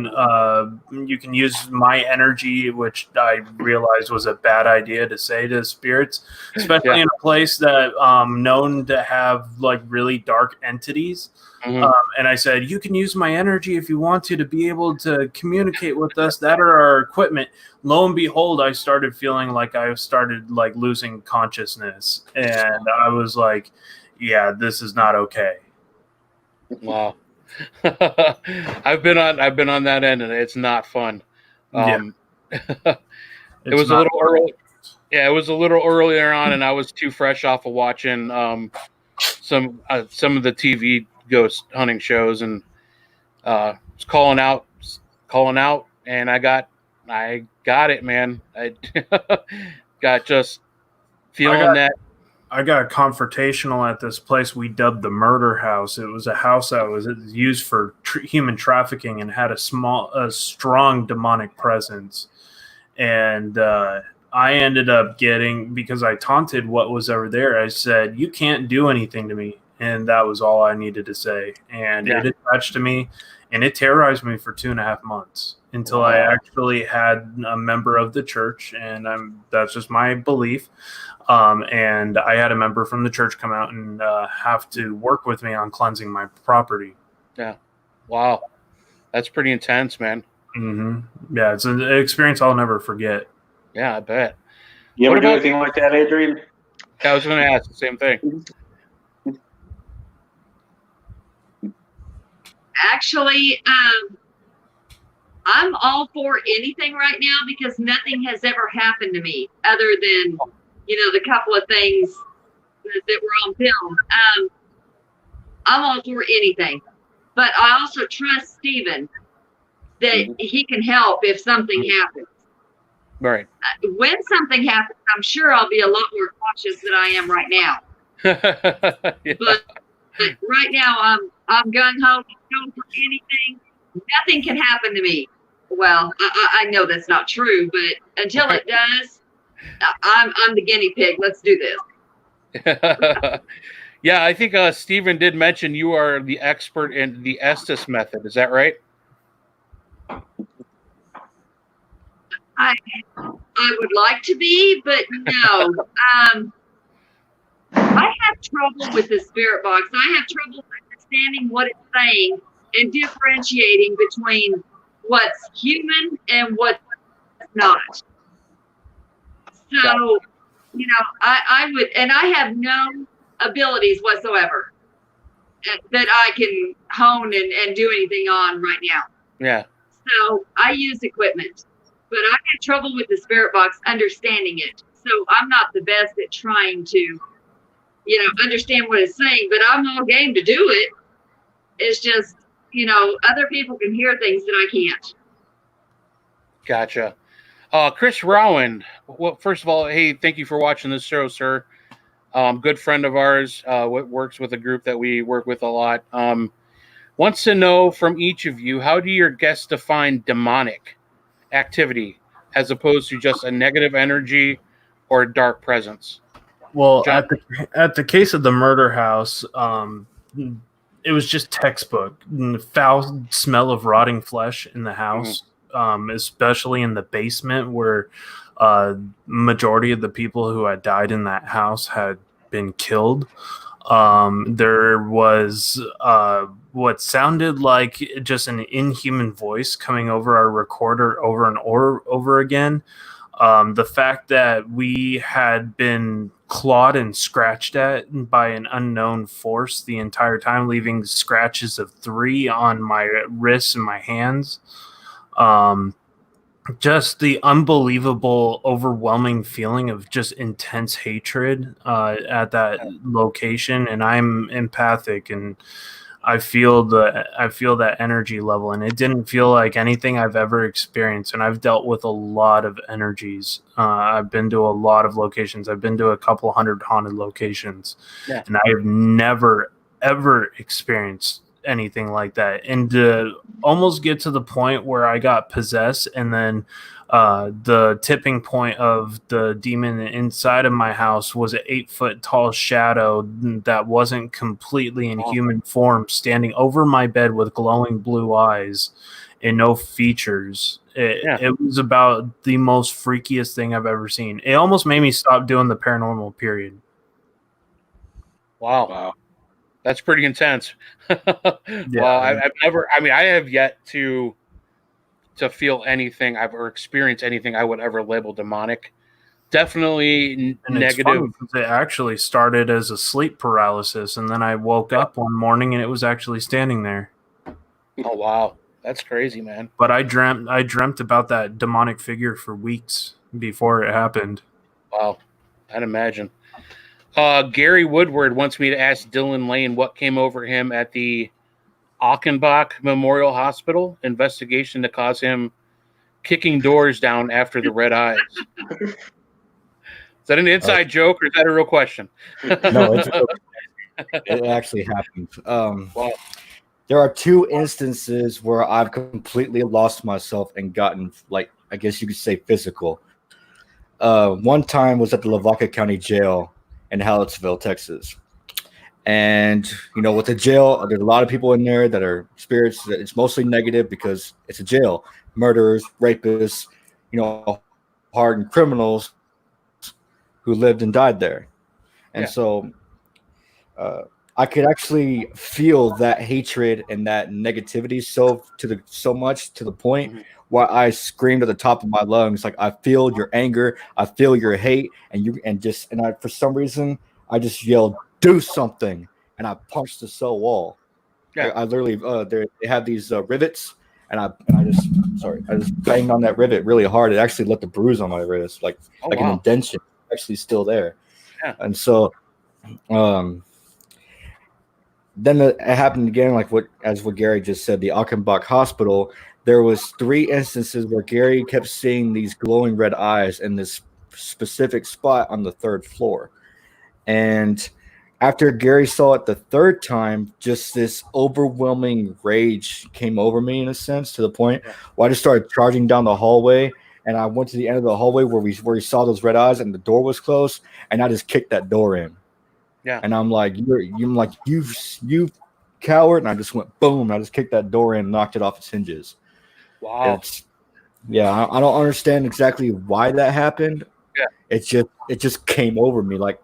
you can use my energy, which I realized was a bad idea to say to spirits, especially in a place that known to have like really dark entities. And I said, you can use my energy if you want to be able to communicate with us. That are our equipment. Lo and behold, I started feeling like I started like losing consciousness, and I was like, yeah, this is not okay. Wow. I've been on that end, and it's not fun. It was a little early. Yeah, it was a little earlier on, and I was too fresh off of watching some of the TV ghost hunting shows, and was calling out, and I got it, man. I got just feeling that. I got confrontational at this place we dubbed the Murder House. It was a house that was used for human trafficking and had a strong demonic presence. And I ended up getting, because I taunted what was over there, I said, you can't do anything to me. And that was all I needed to say. And it attached to me, and it terrorized me for 2.5 months until I actually had a member of the church, and that's just my belief. And I had a member from the church come out and have to work with me on cleansing my property. Yeah. Wow. That's pretty intense, man. Yeah, it's an experience I'll never forget. Yeah, I bet. You ever do anything like that, Adrian? I was going to ask the same thing. Actually, I'm all for anything right now because nothing has ever happened to me other than, the couple of things that were on film. I'm all for anything, but I also trust Stephen that he can help if something happens. Right. When something happens, I'm sure I'll be a lot more cautious than I am right now. But right now, I'm gung-ho, going for anything. Nothing can happen to me. Well, I know that's not true, but until it does, I'm the guinea pig. Let's do this. Yeah, I think Stephen did mention you are the expert in the Estes method. Is that right? I would like to be, but no. I have trouble with the spirit box. I have trouble understanding what it's saying and differentiating between what's human and what's not. So, I would, and I have no abilities whatsoever that I can hone and do anything on right now. Yeah. So I use equipment, but I have trouble with the spirit box understanding it. So I'm not the best at trying to, understand what it's saying, but I'm all game to do it. It's just, other people can hear things that I can't. Gotcha. Chris Rowan, well, first of all, hey, thank you for watching this show, sir. Good friend of ours, works with a group that we work with a lot. Wants to know from each of you, how do your guests define demonic activity as opposed to just a negative energy or a dark presence? Well, John? at the case of the murder house, it was just textbook. The foul smell of rotting flesh in the house, especially in the basement where majority of the people who had died in that house had been killed. There was what sounded like just an inhuman voice coming over our recorder over and over again. The fact that we had been clawed and scratched at by an unknown force the entire time, leaving scratches of 3 on my wrists and my hands. Just the unbelievable, overwhelming feeling of just intense hatred at that location. And I'm empathic, and I feel that energy level, and it didn't feel like anything I've ever experienced. And I've dealt with a lot of energies. I've been to a lot of locations. I've been to a couple hundred haunted locations, and I have never ever experienced anything like that. And to almost get to the point where I got possessed, and then the tipping point of the demon inside of my house was an 8-foot tall shadow that wasn't completely in human form, standing over my bed with glowing blue eyes and no features. It was about the most freakiest thing I've ever seen. It almost made me stop doing the paranormal, period. Wow. That's pretty intense. Well, I've never, I mean, I have yet to feel anything or experience anything I would ever label demonic. Definitely negative. It actually started as a sleep paralysis, and then I woke up one morning and it was actually standing there. Oh, wow. That's crazy, man. But I dreamt about that demonic figure for weeks before it happened. Wow. I'd imagine. Gary Woodward wants me to ask Dylan Lane what came over him at the Achenbach Memorial Hospital investigation to cause him kicking doors down after the red eyes. Is that an inside joke, or is that a real question? No, it actually happened. Wow. There are 2 instances where I've completely lost myself and gotten, like, I guess you could say, physical. One time was at the Lavaca County Jail in Hallettsville, Texas. And, you know, with the jail, there's a lot of people in there that are spirits. It's mostly negative because it's a jail. Murderers, rapists, you know, hardened criminals who lived and died there. And so I could actually feel that hatred and that negativity so much to the point where I screamed at the top of my lungs, like, I feel your anger, I feel your hate, and I for some reason I just yelled, do something, and I punched the cell wall. I literally they have these rivets, and I just banged on that rivet really hard. It actually left a bruise on my wrist, like an indentation, actually still there. And so then it happened again, like what Gary just said, the Achenbach Hospital. There was 3 instances where Gary kept seeing these glowing red eyes in this specific spot on the 3rd floor. And after Gary saw it the 3rd time, just this overwhelming rage came over me, in a sense, to the point where I just started charging down the hallway. And I went to the end of the hallway where we saw those red eyes, and the door was closed, and I just kicked that door in. Yeah. And I'm like, you coward. And I just went boom. And I just kicked that door in and knocked it off its hinges. Wow. I don't understand exactly why that happened. Yeah. It just came over me like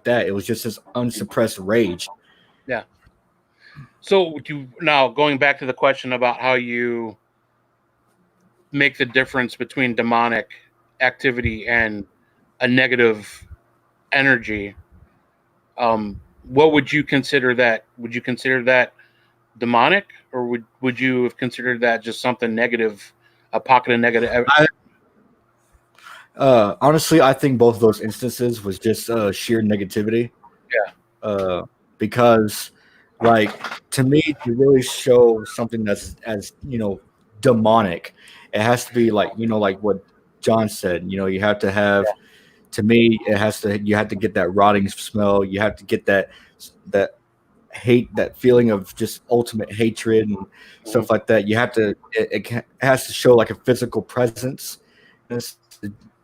that. It was just this unsuppressed rage. Yeah. So now going back to the question about how you make the difference between demonic activity and a negative energy, what would you consider that? Would you consider that demonic, or would you have considered that just something negative, a pocket of negative? Honestly, I think both of those instances was just sheer negativity. Yeah. Because, like, to me, to really show something that's as demonic, it has to be like like what John said. You have to have. Yeah. To me, you have to get that rotting smell. You have to get that hate, that feeling of just ultimate hatred and stuff like that. You have to. It has to show like a physical presence.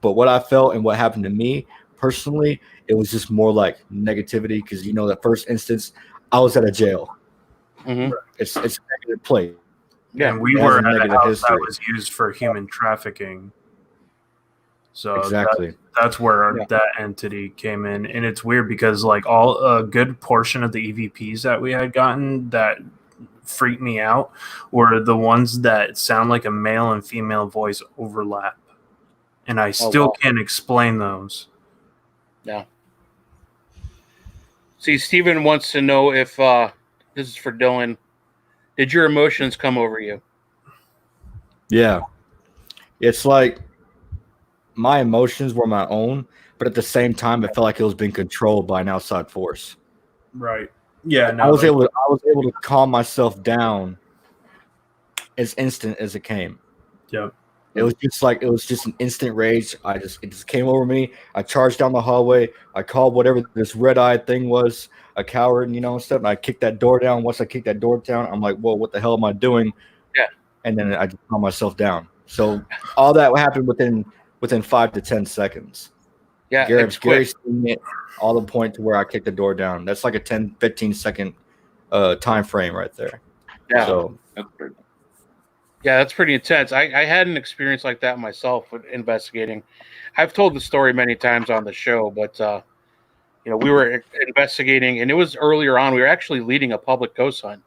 But what I felt and what happened to me personally, it was just more like negativity because, you know, that first instance, I was at a jail. Mm-hmm. It's a negative play. Yeah. And we It has were a at a negative house history. that was used for human trafficking. So Exactly. that's where Yeah. that entity came in. And it's weird because like a good portion of the EVPs that we had gotten that freaked me out were the ones that sound like a male and female voice overlap. And I still can't explain those. Yeah. See, Steven wants to know if this is for Dylan. Did your emotions come over you? Yeah. It's like my emotions were my own, but at the same time, it felt like it was being controlled by an outside force. Right. Yeah. I was able to calm myself down as instant as it came. Yep. It was just an instant rage. It just came over me. I charged down the hallway. I called whatever this red-eyed thing was a coward, you know, and stuff. And I kicked that door down. Once I kicked that door down, I'm like, whoa, what the hell am I doing? Yeah. And then I just calmed myself down. So all that happened within 5 to 10 seconds. Yeah. Gary seen it all the point to where I kicked the door down. That's like a 10, 15 second time frame right there. Yeah. So yeah, that's pretty intense. I had an experience like that myself with investigating. I've told the story many times on the show, but you know, we were investigating, and it was earlier on. We were actually leading a public ghost hunt,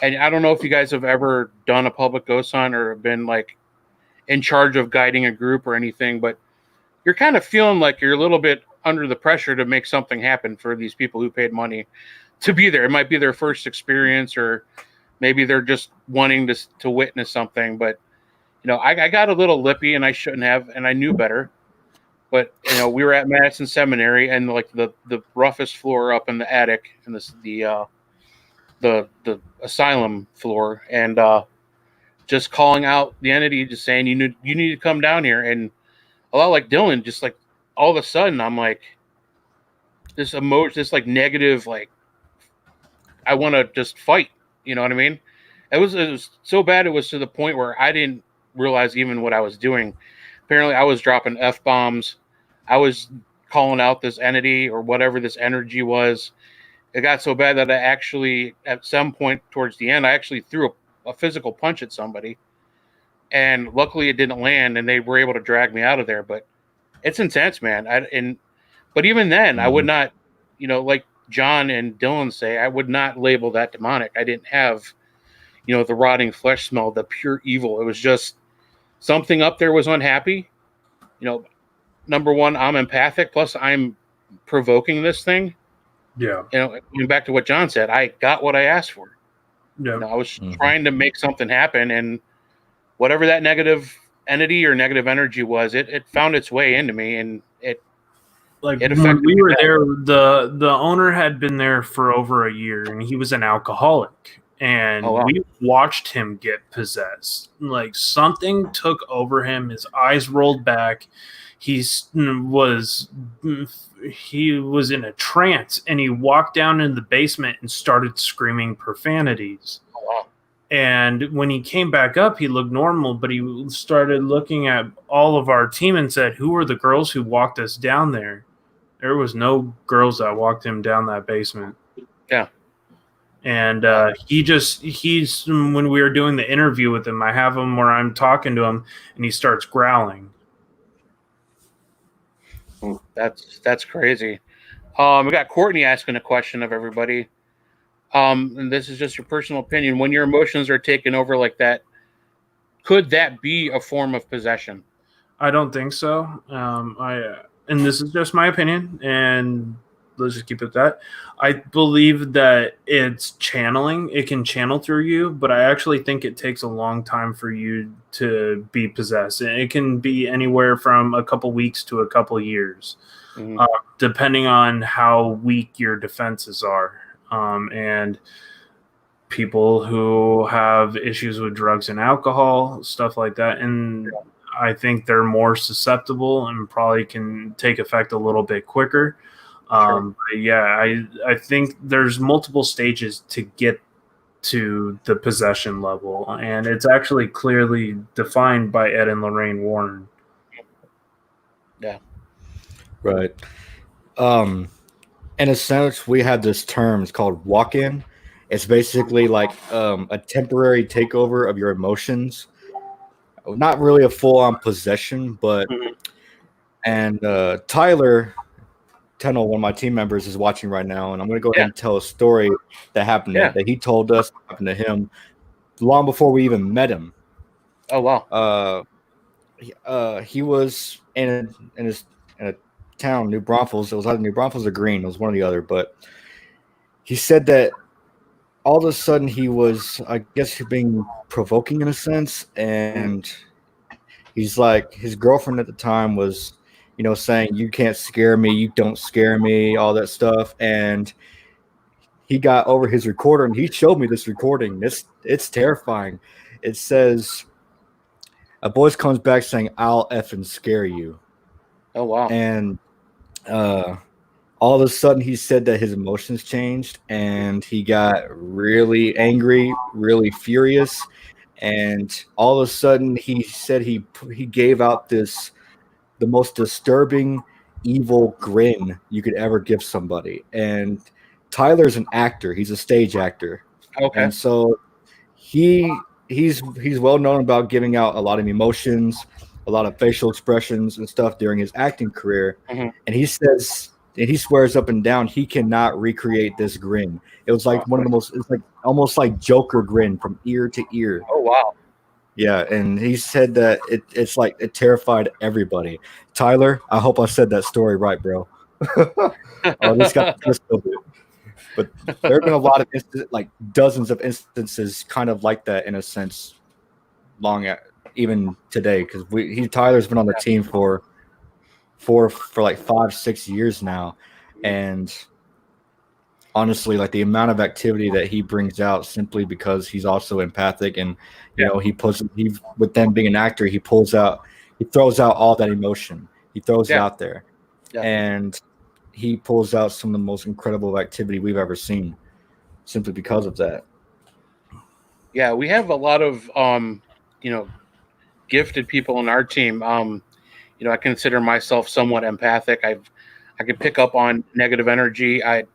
and I don't know if you guys have ever done a public ghost hunt or been like in charge of guiding a group or anything, but you're kind of feeling like you're a little bit under the pressure to make something happen for these people who paid money to be there. It might be their first experience, or maybe they're just wanting to witness something. But, you know, I got a little lippy, and I shouldn't have, and I knew better. But, you know, we were at Madison Seminary, and like the roughest floor up in the attic, and the asylum floor, and just calling out the entity, just saying you need to come down here. And a lot like Dylan, just like all of a sudden, I'm like this emotion, this like negative, like I want to just fight. You know what I mean? It was so bad. It was to the point where I didn't realize even what I was doing. Apparently, I was dropping F-bombs. I was calling out this entity or whatever this energy was. It got so bad that I actually, at some point towards the end, I actually threw a physical punch at somebody. And luckily it didn't land, and they were able to drag me out of there. But it's intense, man. But even then, I would not, you know, like John and Dylan say, I would not label that demonic. I didn't have, you know, the rotting flesh smell, the pure evil. It was just something up there was unhappy. You know, number one, I'm empathic. Plus, I'm provoking this thing. Yeah. You know, going back to what John said, I got what I asked for. Yeah. You know, I was trying to make something happen, and whatever that negative entity or negative energy was, it found its way into me, and it affected we me were bad. there. The owner had been there for over a year, and he was an alcoholic. And we watched him get possessed. Like something took over him. His eyes rolled back. He was in a trance, and he walked down in the basement and started screaming profanities. Oh, wow. And when he came back up, he looked normal, but he started looking at all of our team and said, "Who are the girls who walked us down there?" There was no girls that walked him down that basement. Yeah. And he's when we were doing the interview with him, I have him where I'm talking to him, and he starts growling. That's crazy. We got Courtney asking a question of everybody. And this is just your personal opinion. When your emotions are taken over like that, could that be a form of possession? I don't think so. And this is just my opinion, and let's just keep it at that. I believe that it's channeling. It can channel through you, but I actually think it takes a long time for you to be possessed. And it can be anywhere from a couple weeks to a couple years, depending on how weak your defenses are. And people who have issues with drugs and alcohol, stuff like that. And I think they're more susceptible and probably can take effect a little bit quicker. But yeah, I think there's multiple stages to get to the possession level, and it's actually clearly defined by Ed and Lorraine Warren. Yeah. Right. In a sense, we have this term. It's called walk-in. It's basically like a temporary takeover of your emotions. Not really a full-on possession, but Mhm. and Tyler Tennell, one of my team members, is watching right now, and I'm going to go ahead Yeah. and tell a story that happened Yeah. that he told us happened to him long before we even met him. Oh wow. He was in a town, New Braunfels. It was either New Braunfels or Green. It was one or the other. But he said that all of a sudden he was, I guess, being provoking in a sense, and he's like, his girlfriend at the time was, saying, "You can't scare me. You don't scare me," all that stuff, and he got over his recorder and he showed me this recording. It's terrifying. It says a voice comes back saying, "I'll effing scare you." Oh wow. And all of a sudden he said that his emotions changed and he got really angry, really furious. And all of a sudden he said he gave out the most disturbing, evil grin you could ever give somebody. And Tyler's an actor. He's a stage actor. Okay. And so he's well known about giving out a lot of emotions, a lot of facial expressions and stuff during his acting career. Mhm. And he says, and he swears up and down he cannot recreate this grin. It was like one of the most, it's like almost like Joker grin from ear to ear. Oh wow. Yeah, and he said that it's like it terrified everybody. Tyler, I hope I said that story right, bro. Or at least got the gist of it. But there have been a lot of like dozens of instances kind of like that in a sense, even today, because Tyler's been on the team for like 5-6 years now, and honestly, like the amount of activity that he brings out simply because he's also empathic, and he with them being an actor, he throws out all that emotion, he throws it out there, and he pulls out some of the most incredible activity we've ever seen simply because of that. Yeah, we have a lot of gifted people on our team. I consider myself somewhat empathic. I can pick up on negative energy. I've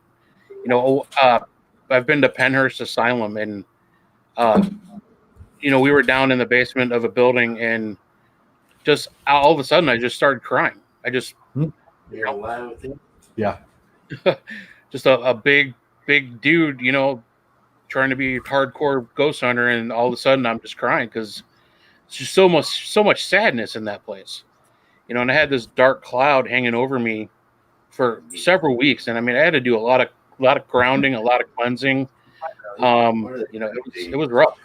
been to Penhurst Asylum, and we were down in the basement of a building, and just all of a sudden, I just started crying. I just, Yeah, just a big dude, trying to be a hardcore ghost hunter, and all of a sudden, I'm just crying because it's just so much sadness in that place, and I had this dark cloud hanging over me for several weeks, and I mean, I had to do a lot of grounding, a lot of cleansing. It was rough.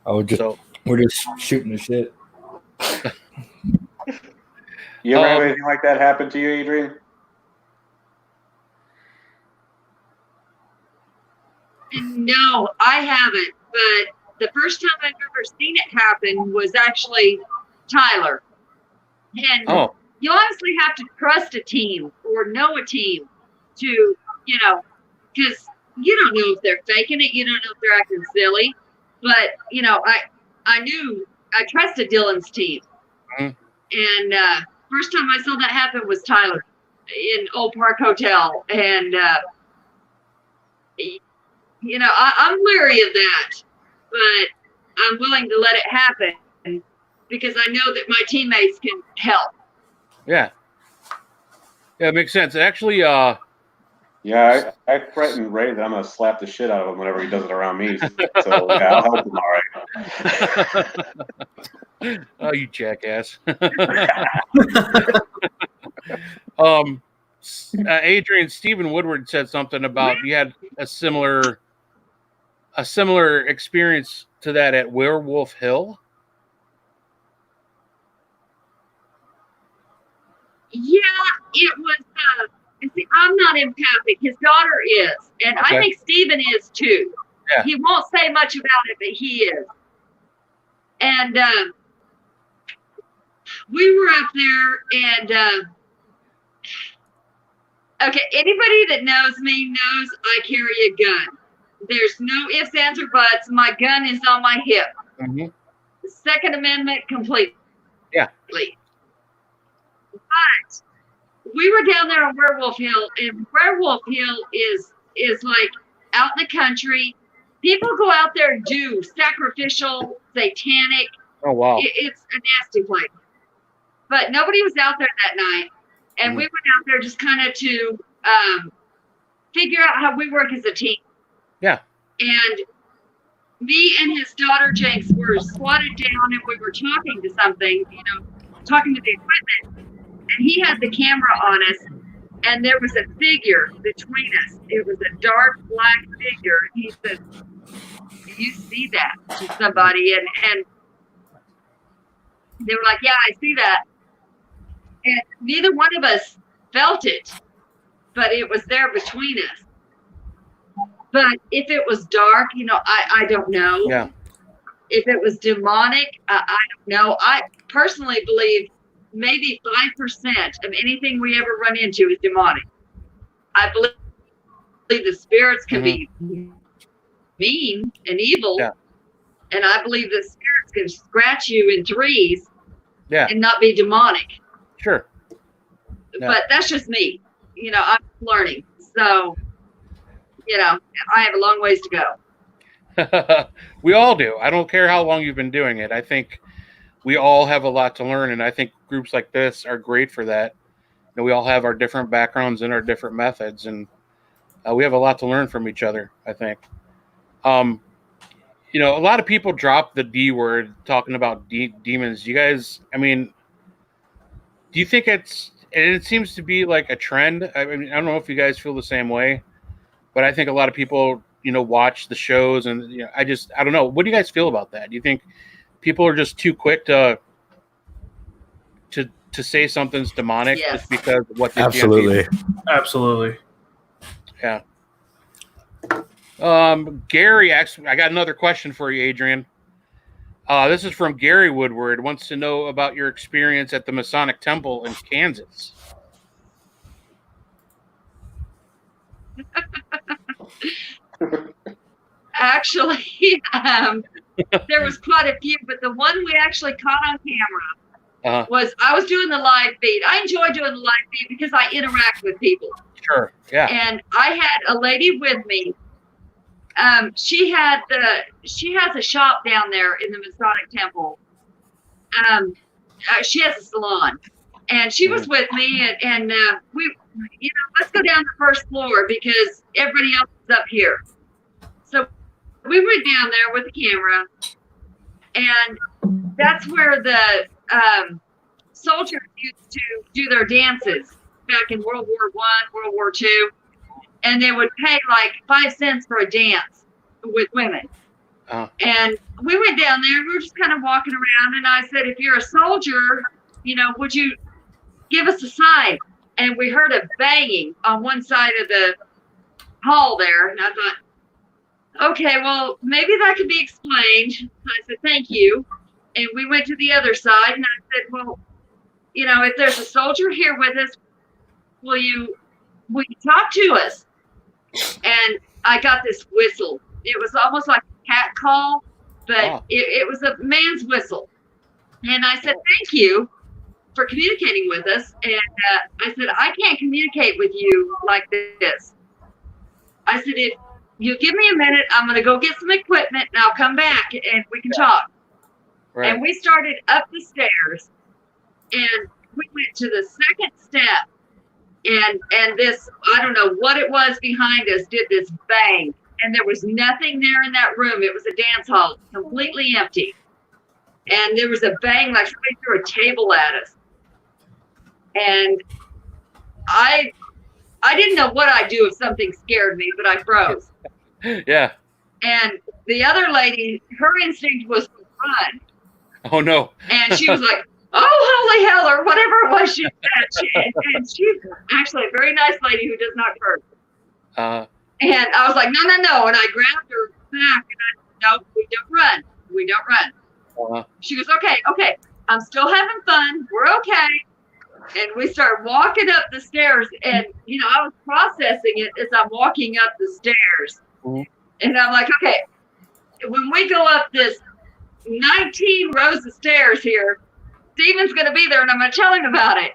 We're just shooting the shit. You ever have anything like that happen to you, Adrian? No, I haven't. But the first time I've ever seen it happen was actually Tyler. And you honestly have to trust a team or know a team to, because you don't know if they're faking it. You don't know if they're acting silly. But, I trusted Dylan's team. Mm-hmm. And first time I saw that happen was Tyler in Old Park Hotel. And, I'm leery of that, but I'm willing to let it happen because I know that my teammates can help. Yeah, it makes sense. Actually, I threatened Ray that I'm gonna slap the shit out of him whenever he does it around me. So yeah, I'll help him. All right. Oh, you jackass! Adrian, Stephen Woodward said something about you had a similar experience to that at Werewolf Hill. Yeah, it was. See, I'm not empathic. His daughter is, and okay. I think Stephen is too. Yeah. He won't say much about it, but he is. And we were up there, and okay, anybody that knows me knows I carry a gun. There's no ifs, ands, or buts. My gun is on my hip. Mm-hmm. The Second Amendment completely. Yeah. But we were down there on Werewolf Hill, and Werewolf Hill is like out in the country. People go out there and do sacrificial, satanic. Oh wow! It's a nasty place. But nobody was out there that night, and we went out there just kind of to figure out how we work as a team. Yeah. And me and his daughter Jenks were squatted down, and we were talking to something, talking to the equipment. And he had the camera on us, and there was a figure between us. It was a dark black figure. And he said, "Do you see that?" to somebody, and they were like, "Yeah, I see that." And neither one of us felt it, but it was there between us. But if it was dark, I don't know. Yeah. If it was demonic, I don't know. I personally believe maybe 5% of anything we ever run into is demonic. I believe the spirits can be mean and evil. Yeah. And I believe the spirits can scratch you in threes and not be demonic. Sure. Yeah. But that's just me. I'm learning. So, I have a long ways to go. We all do. I don't care how long you've been doing it. I think we all have a lot to learn, and I think groups like this are great for that. We all have our different backgrounds and our different methods, and we have a lot to learn from each other, I think. A lot of people drop the D word talking about demons. You guys, do you think it seems to be like a trend? I don't know if you guys feel the same way, but I think a lot of people, watch the shows, and I don't know. What do you guys feel about that? Do you think people are just too quick to say something's demonic just because of what they Absolutely. Absolutely. Yeah. Gary, actually, I got another question for you, Adrian. This is from Gary Woodward. Wants to know about your experience at the Masonic Temple in Kansas. Actually, there was quite a few, but the one we actually caught on camera was I was doing the live feed. I enjoy doing the live feed because I interact with people. Sure. Yeah. And I had a lady with me. She has a shop down there in the Masonic Temple. She has a salon, and she was with me, and we, let's go down the first floor because everybody else is up here. So we went down there with the camera, and that's where the soldiers used to do their dances back in World War I, World War II. And they would pay like 5 cents for a dance with women. And we went down there. We were just kind of walking around. And I said, if you're a soldier, would you give us a sign? And we heard a banging on one side of the hall there. And I thought, okay, well, maybe that could be explained. So I said, thank you. And we went to the other side. And I said, well, if there's a soldier here with us, will you talk to us? And I got this whistle. It was almost like a cat call, but it was a man's whistle. And I said, thank you for communicating with us. And I said, I can't communicate with you like this. I said, if you give me a minute, I'm going to go get some equipment and I'll come back and we can talk. Right. And we started up the stairs and we went to the second step. And this, I don't know what it was behind us, did this bang. And there was nothing there in that room. It was a dance hall, completely empty. And there was a bang like somebody threw a table at us. And I didn't know what I'd do if something scared me, but I froze. Yeah. And the other lady, her instinct was to run. Oh, no. And she was like, oh, holy hell, or whatever it was she said. And she's actually a very nice lady who does not curse. And I was like, no. And I grabbed her back and I said, no, we don't run. We don't run. She goes, okay. I'm still having fun. We're okay. And we start walking up the stairs. And, I was processing it as I'm walking up the stairs. Mm-hmm. And I'm like, okay, when we go up this 19 rows of stairs here, Steven's going to be there and I'm going to tell him about it.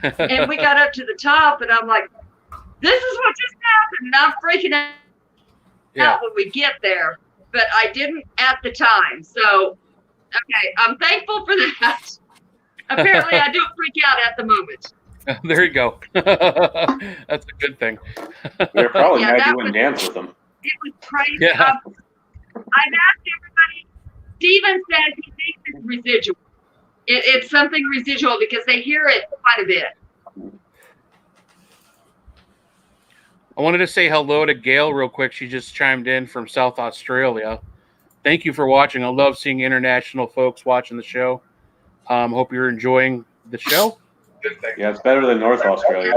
And we got up to the top, and I'm like, this is what just happened. And I'm freaking out when we get there, but I didn't at the time. So, okay, I'm thankful for that. Apparently, I don't freak out at the moment. There you go. That's a good thing. They're probably mad you wouldn't dance with them. It was crazy. Yeah. I've asked everybody. Steven says he thinks it's residual. It's something residual because they hear it quite a bit. I wanted to say hello to Gail real quick. She just chimed in from South Australia. Thank you for watching. I love seeing international folks watching the show. Hope you're enjoying the show. Yeah, it's better than North Australia.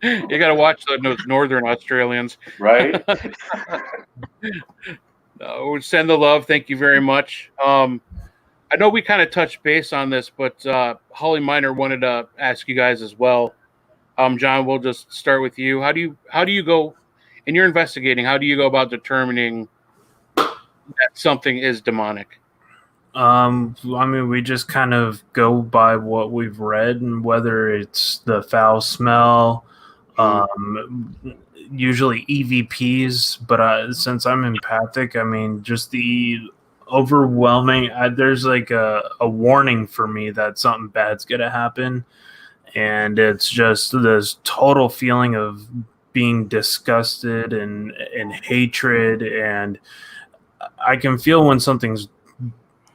You got to watch those northern Australians. Right? Send the love. Thank you very much. I know we kind of touched base on this, but Holly Miner wanted to ask you guys as well. John, we'll just start with you. How do you go in your investigating? How do you go about determining that something is demonic? I mean, we just kind of go by what we've read, and whether it's the foul smell, usually EVPs. But since I'm empathic, I mean, just the overwhelming. There's like a warning for me that something bad's gonna happen, and it's just this total feeling of being disgusted and hatred, and I can feel when something's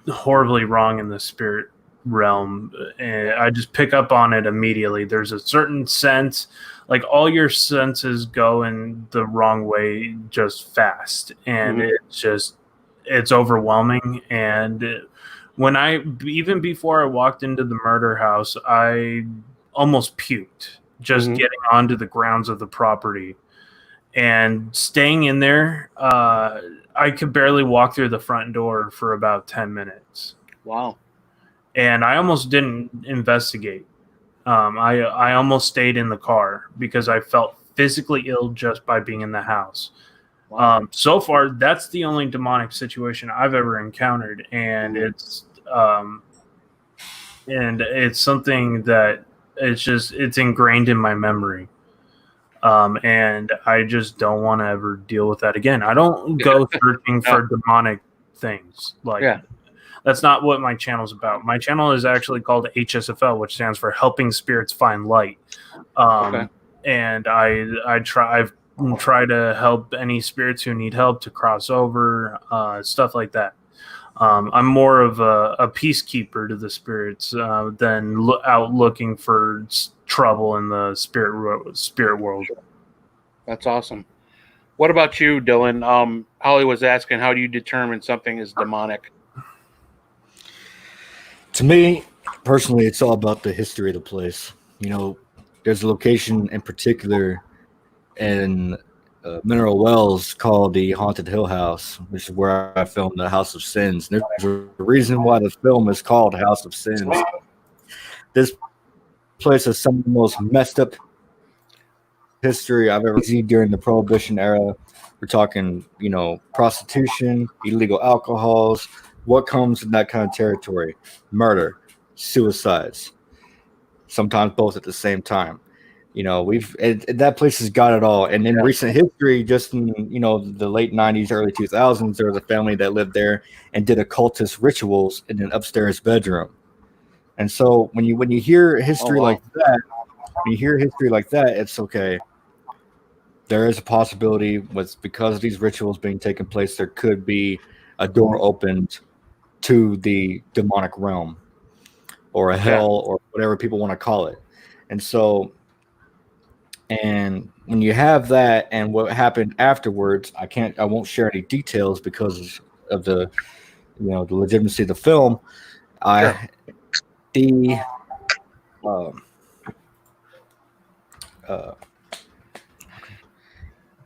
horribly wrong in the spirit realm, and I just pick up on it immediately. There's a certain sense, like all your senses go in the wrong way just fast, and it's overwhelming. And when even before I walked into the murder house, I almost puked just getting onto the grounds of the property and staying in there. I could barely walk through the front door for about 10 minutes. Wow. And I almost didn't investigate. I almost stayed in the car because I felt physically ill just by being in the house. Wow. So far, that's the only demonic situation I've ever encountered. And it's something that it's ingrained in my memory. And I just don't want to ever deal with that again. I don't go searching for demonic things. That's not what my channel's about. My channel is actually called HSFL, which stands for Helping Spirits Find Light. And I've tried to help any spirits who need help to cross over, stuff like that. I'm more of a peacekeeper to the spirits than out looking for trouble in the spirit world. That's awesome. What about you, Dylan? Holly was asking, how do you determine something is demonic? To me, personally, it's all about the history of the place. You know, there's a location in particular in Mineral Wells called the Haunted Hill House, which is where I filmed The House of Sins. And there's a reason why the film is called House of Sins. This place has some of the most messed up history I've ever seen during the Prohibition era. We're talking, prostitution, illegal alcohols. What comes in that kind of territory? Murder, suicides, sometimes both at the same time. That place has got it all. And in recent history, just in the late 90s, early 2000s, there was a family that lived there and did occultist rituals in an upstairs bedroom. And so when you hear history like that, it's okay. There is a possibility because of these rituals being taken place, there could be a door opened to the demonic realm or a hell or whatever people want to call it. And so, and when you have that and what happened afterwards, I won't share any details because of the legitimacy of the film.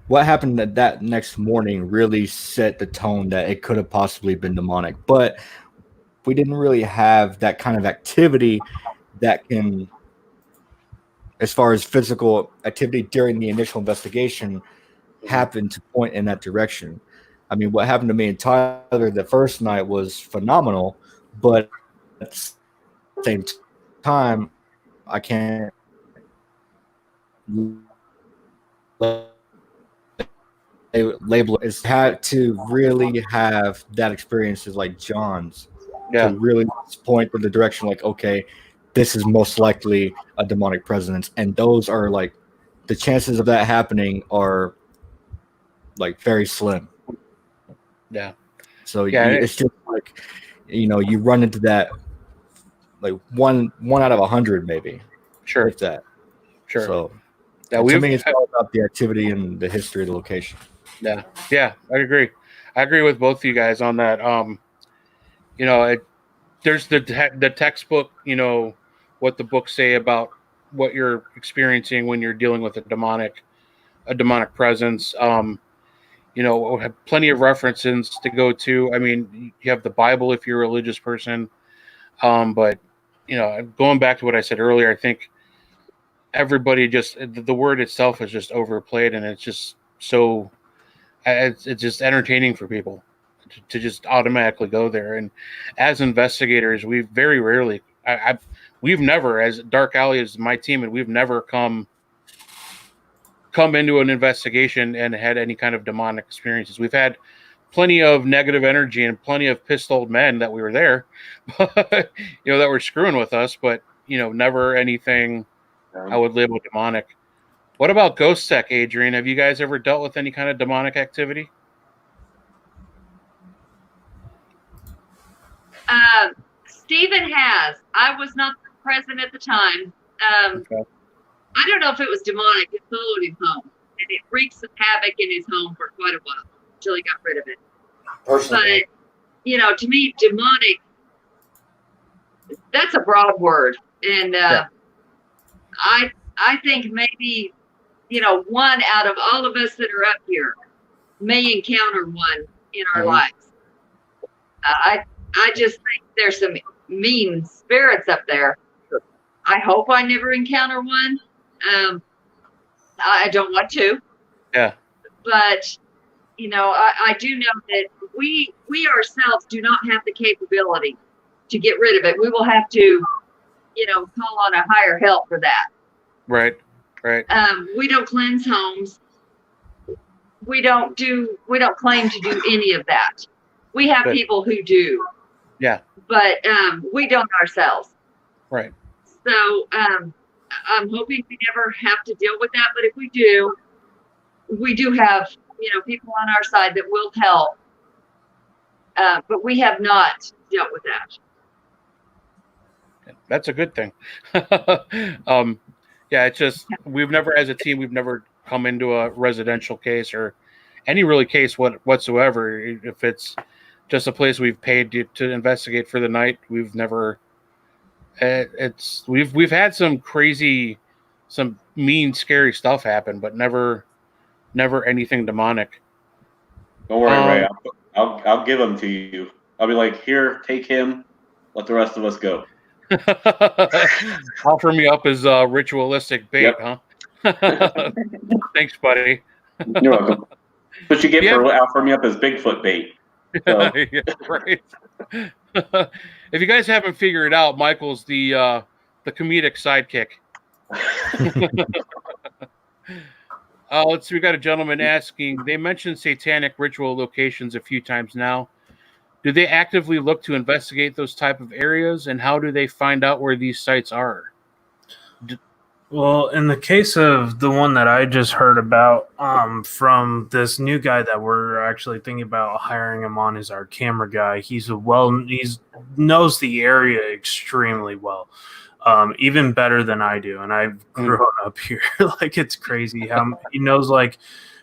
What happened that next morning really set the tone that it could have possibly been demonic, but we didn't really have that kind of activity that can, as far as physical activity during the initial investigation, happen to point in that direction. I mean, what happened to me and Tyler the first night was phenomenal, but same time, I can't label it. It's had to really have that experiences like John's to really point in the direction like, okay, this is most likely a demonic presence, and those are like the chances of that happening are like very slim. Yeah. So it's just like, you run into that like one out of 100 maybe. Sure. If that. Sure. So yeah, to me, it's all about the activity and the history of the location. Yeah. Yeah, I agree. I agree with both of you guys on that. There's the textbook, what the books say about what you're experiencing when you're dealing with a demonic presence. We'll have plenty of references to go to. I mean, you have the Bible if you're a religious person. But going back to what I said earlier, I think everybody the word itself is just overplayed, and it's just so it's just entertaining for people to just automatically go there. And as investigators, we very rarely, we've never, as Dark Alley is my team, and we've never come into an investigation and had any kind of demonic experiences. We've had plenty of negative energy and plenty of pissed old men that we were there, that were screwing with us, but never anything I would label demonic. What about Ghost Tech, Adrian? Have you guys ever dealt with any kind of demonic activity? Stephen has. I was not present at the time. Okay. I don't know if it was demonic. It followed him home, and it wreaked some havoc in his home for quite a while until he got rid of it. Personally. But to me, demonic, that's a broad word, and I think maybe one out of all of us that are up here may encounter one in our lives. I just think there's some mean spirits up there. I hope I never encounter one. I don't want to. Yeah. But I do know that we ourselves do not have the capability to get rid of it. We will have to, call on a higher help for that. Right. We don't cleanse homes. We don't claim to do any of that. We have people who do. Yeah. But we don't ourselves. Right. So I'm hoping we never have to deal with that. But if we do have, people on our side that will help. But we have not dealt with that. That's a good thing. It's just we've never, as a team, we've never come into a residential case or any really case whatsoever. If it's just a place we've paid to investigate for the night, we've never. We've had some crazy, some mean, scary stuff happen, but never anything demonic. Don't worry, Ray. I'll give him to you. I'll be like, here, take him. Let the rest of us go. Offer me up as ritualistic bait, huh? Thanks, buddy. You're welcome. But you get for offer me up as Bigfoot bait. So. Yeah, right. If you guys haven't figured it out, Michael's the comedic sidekick. Let's see. We got a gentleman asking. They mentioned satanic ritual locations a few times now. Do they actively look to investigate those type of areas, and how do they find out where these sites are? Well, in the case of the one that I just heard about from this new guy that we're actually thinking about hiring him on as our camera guy, he knows the area extremely well, even better than I do. And I've grown up here. Like, it's crazy how he knows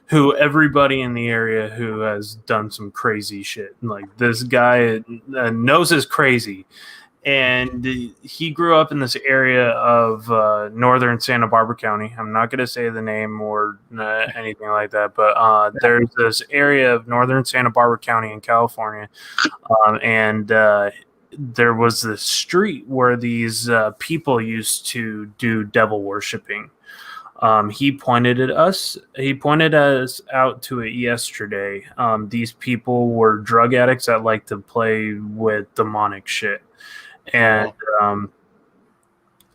who everybody in the area who has done some crazy shit. Like, this guy knows is crazy. And he grew up in this area of northern Santa Barbara County. I'm not going to say the name or anything like that, but there's this area of northern Santa Barbara County in California. And there was this street where these people used to do devil worshiping. He pointed us out to it yesterday. These people were drug addicts that like to play with demonic shit. And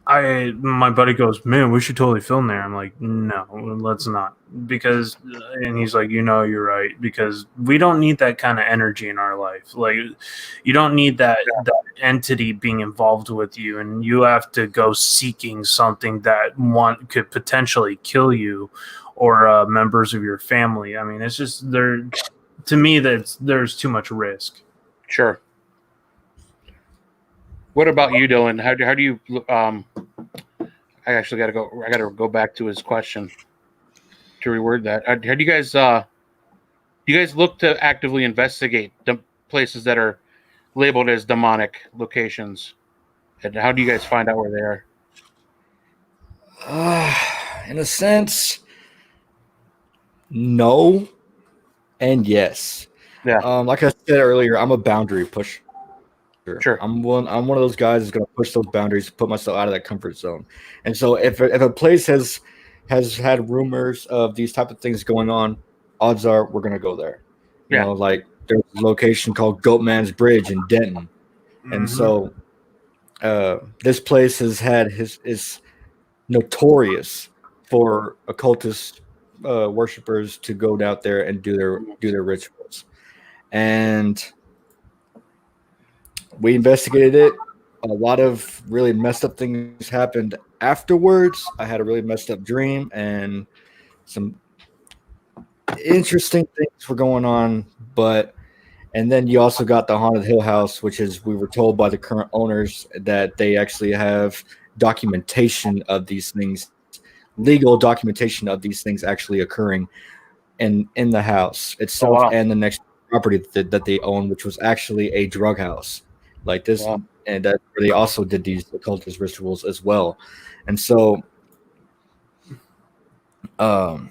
My buddy goes, man, we should totally film there. I'm like, no, let's not, because, and he's like, you're right, because we don't need that kind of energy in our life. Like, you don't need that entity being involved with you, and you have to go seeking something that could potentially kill you or members of your family. I mean, it's just there. To me, there's too much risk. Sure. What about you, Dylan? How do you? I actually got to go. I got to go back to his question to reword that. How do you guys? You guys look to actively investigate the places that are labeled as demonic locations, and how do you guys find out where they are? In a sense, no, and yes. Yeah. Like I said earlier, I'm a boundary pusher. Sure. I'm one of those guys who's going to push those boundaries, put myself out of that comfort zone. And so, if a place has had rumors of these type of things going on, odds are we're going to go there. You know, like there's a location called Goatman's Bridge in Denton, and so this place is notorious for occultist worshipers to go down there and do their rituals. And we investigated it. A lot of really messed up things happened afterwards. I had a really messed up dream, and some interesting things were going on. And then you also got the Haunted Hill House, which is, we were told by the current owners that they actually have documentation of these things, legal documentation of these things actually occurring in the house itself and the next property that they own, which was actually a drug house. Like this, and that where they also did these occultist rituals as well. And so, when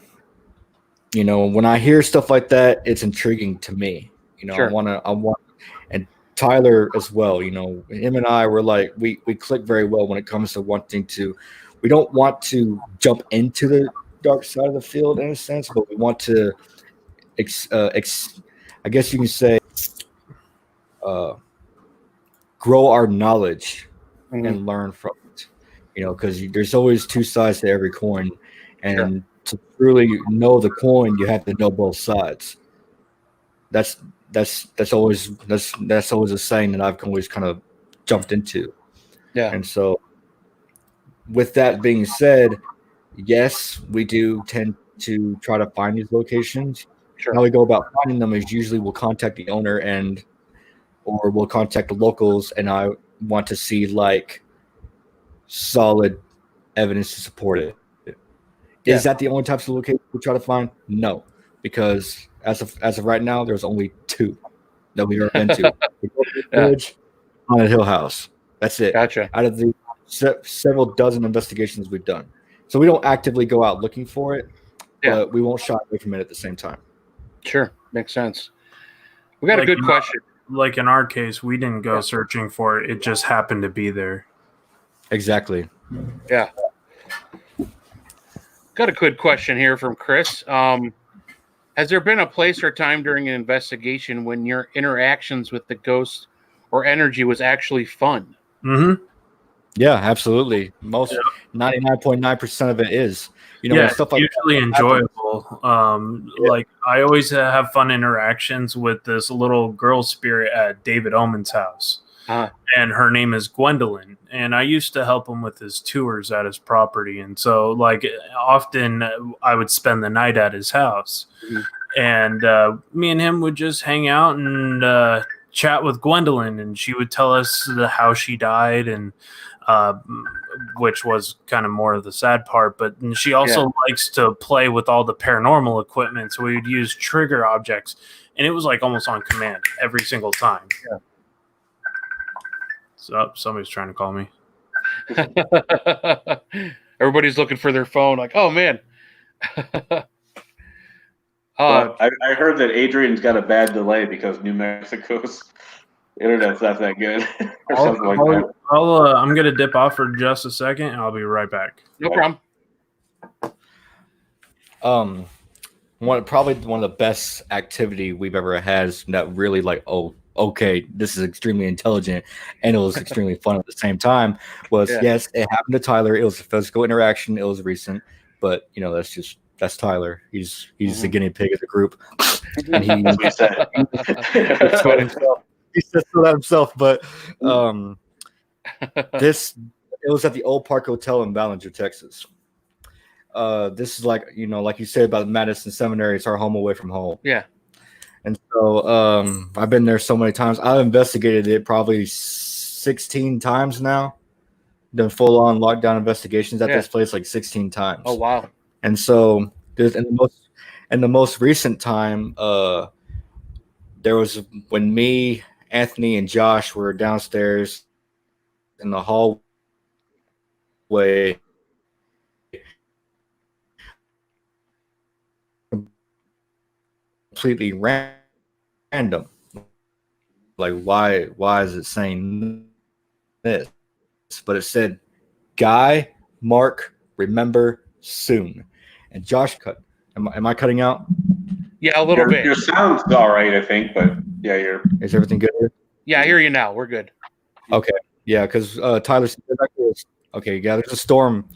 I hear stuff like that, it's intriguing to me. I want, and Tyler as well. Him and I were like, we click very well when it comes to wanting to. We don't want to jump into the dark side of the field in a sense, but we want to, I guess you can say, grow our knowledge and learn from it, because there's always two sides to every coin, and to truly know the coin, you have to know both sides. That's always a saying that I've always kind of jumped into. Yeah. And so, with that being said, yes, we do tend to try to find these locations. Sure. How we go about finding them is usually we'll contact the owner or we'll contact the locals, and I want to see like solid evidence to support it. Is that the only types of locations we try to find? No, because as of right now, there's only two that we've ever been to. Village, Haunted Hill House. That's it. Gotcha. Out of the several dozen investigations we've done, so we don't actively go out looking for it, but we won't shy away from it at the same time. Sure, makes sense. We got a good question. Like in our case, we didn't go searching for it. It just happened to be there. Exactly. Yeah. Got a good question here from Chris. Has there been a place or time during an investigation when your interactions with the ghost or energy was actually fun? Mm-hmm. Yeah, absolutely. 99.9% of it is. Stuff like usually enjoyable. Like I always have fun interactions with this little girl spirit at David Omen's house, and her name is Gwendolyn. And I used to help him with his tours at his property, and so like often I would spend the night at his house, and me and him would just hang out and chat with Gwendolyn, and she would tell us how she died and. Which was kind of more of the sad part, but she also likes to play with all the paranormal equipment. So we would use trigger objects, and it was like almost on command every single time. Yeah. So somebody's trying to call me. Everybody's looking for their phone. Like, oh man. I heard that Adrian's got a bad delay because New Mexico's internet's not that good. Or something like that. I'm going to dip off for just a second, and I'll be right back. No problem. Probably one of the best activity we've ever had is that really like, okay, this is extremely intelligent, and it was extremely fun at the same time. Was yes, it happened to Tyler. It was a physical interaction. It was recent, but that's Tyler. He's the guinea pig of the group, and he said he said so that himself. But it was at the Old Park Hotel in Ballinger, Texas. This is like you said about Madison Seminary. It's our home away from home. Yeah. And so I've been there so many times. I've investigated it probably 16 times now. Done full-on lockdown investigations at this place like 16 times. Oh wow! And so in the most recent time, there was when me, Anthony, and Josh were downstairs in the hallway. Completely random. Like why is it saying this? But it said, "Guy, Mark, remember soon." And Josh cut. Am I cutting out? Yeah, a little bit. Your sound's all right, I think, but yeah, Is everything good here? Yeah, I hear you now. We're good. Okay. Yeah, because Tyler said okay. Yeah, there's a storm,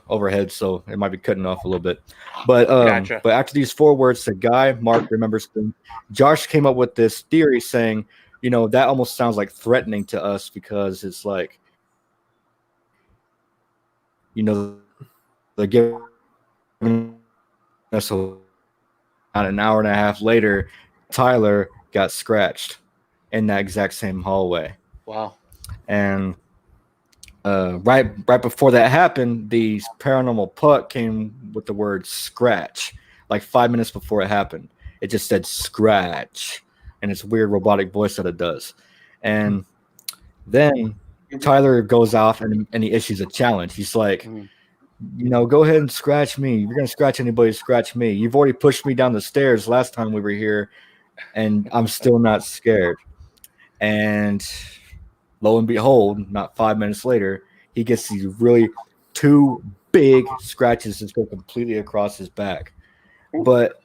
overhead, so it might be cutting off a little bit. But Gotcha. But after these 4 words, the Guy, Mark, remembers soon, Josh came up with this theory saying, that almost sounds like threatening to us because it's like, they're giving us about an hour and a half later, Tyler got scratched in that exact same hallway. Wow. And right before that happened, the paranormal puck came with the word scratch, like 5 minutes before it happened. It just said scratch, and it's a weird robotic voice that it does. And then Tyler goes off and he issues a challenge. He's like, go ahead and scratch me. If you're going to scratch anybody, scratch me. You've already pushed me down the stairs last time we were here, and I'm still not scared. And lo and behold, not 5 minutes later, he gets these really 2 big scratches that go completely across his back. But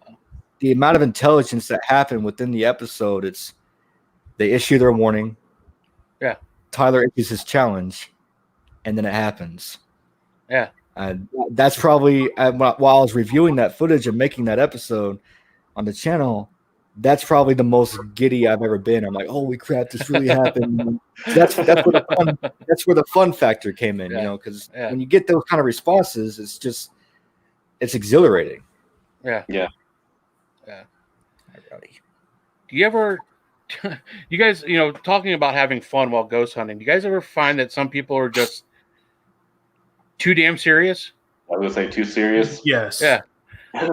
the amount of intelligence that happened within the episode, they issue their warning. Yeah. Tyler issues his challenge, and then it happens. Yeah. That's probably while I was reviewing that footage and making that episode on the channel, that's probably the most giddy I've ever been. I'm like, holy crap, this really happened. That's where the fun factor came in, because when you get those kind of responses, it's exhilarating. Yeah. Yeah. Yeah. Do you ever, you guys, talking about having fun while ghost hunting, do you guys ever find that some people are just too damn serious? I would say too serious. Yes. Yeah. I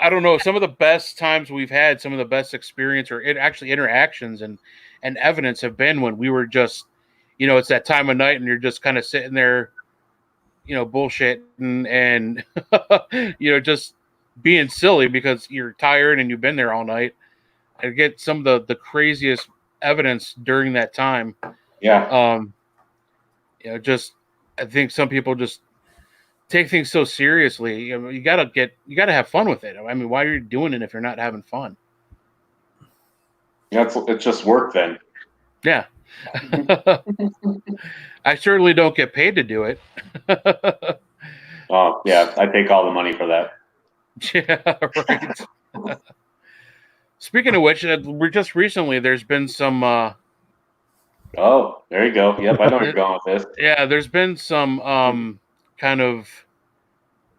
don't know. Some of the best times we've had, some of the best experience or interactions and evidence have been when we were just, it's that time of night and you're just kind of sitting there, bullshit and just being silly because you're tired and you've been there all night. I get some of the craziest evidence during that time. Yeah. I think some people just take things so seriously. You gotta have fun with it. I mean, why are you doing it if you're not having fun? Yeah, it's just work then. Yeah. I certainly don't get paid to do it. Oh yeah, I take all the money for that. Yeah, right. Speaking of which, we're just recently there's been some. Oh, there you go. Yep, I know where you're going with this. Yeah, there's been some kind of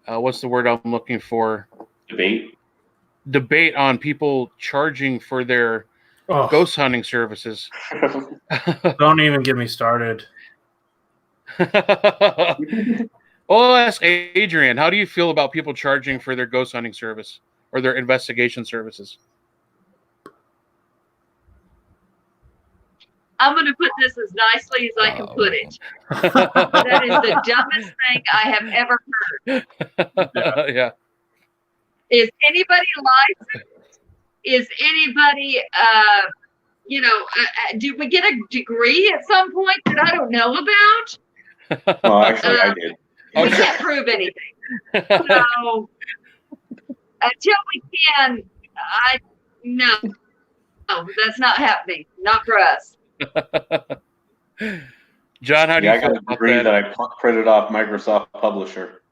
what's the word I'm looking for? Debate on people charging for their ghost hunting services. Don't even get me started. Well, I'll ask Adrian, how do you feel about people charging for their ghost hunting service or their investigation services? I'm going to put this as nicely as I can put it. That is the dumbest thing I have ever heard. Yeah. Is anybody licensed? Is anybody, did we get a degree at some point that I don't know about? Well, actually, I did. We can't prove anything. So until we can, No, that's not happening. Not for us. John, how do Yeah, you I feel got a about degree that? that I printed off Microsoft Publisher.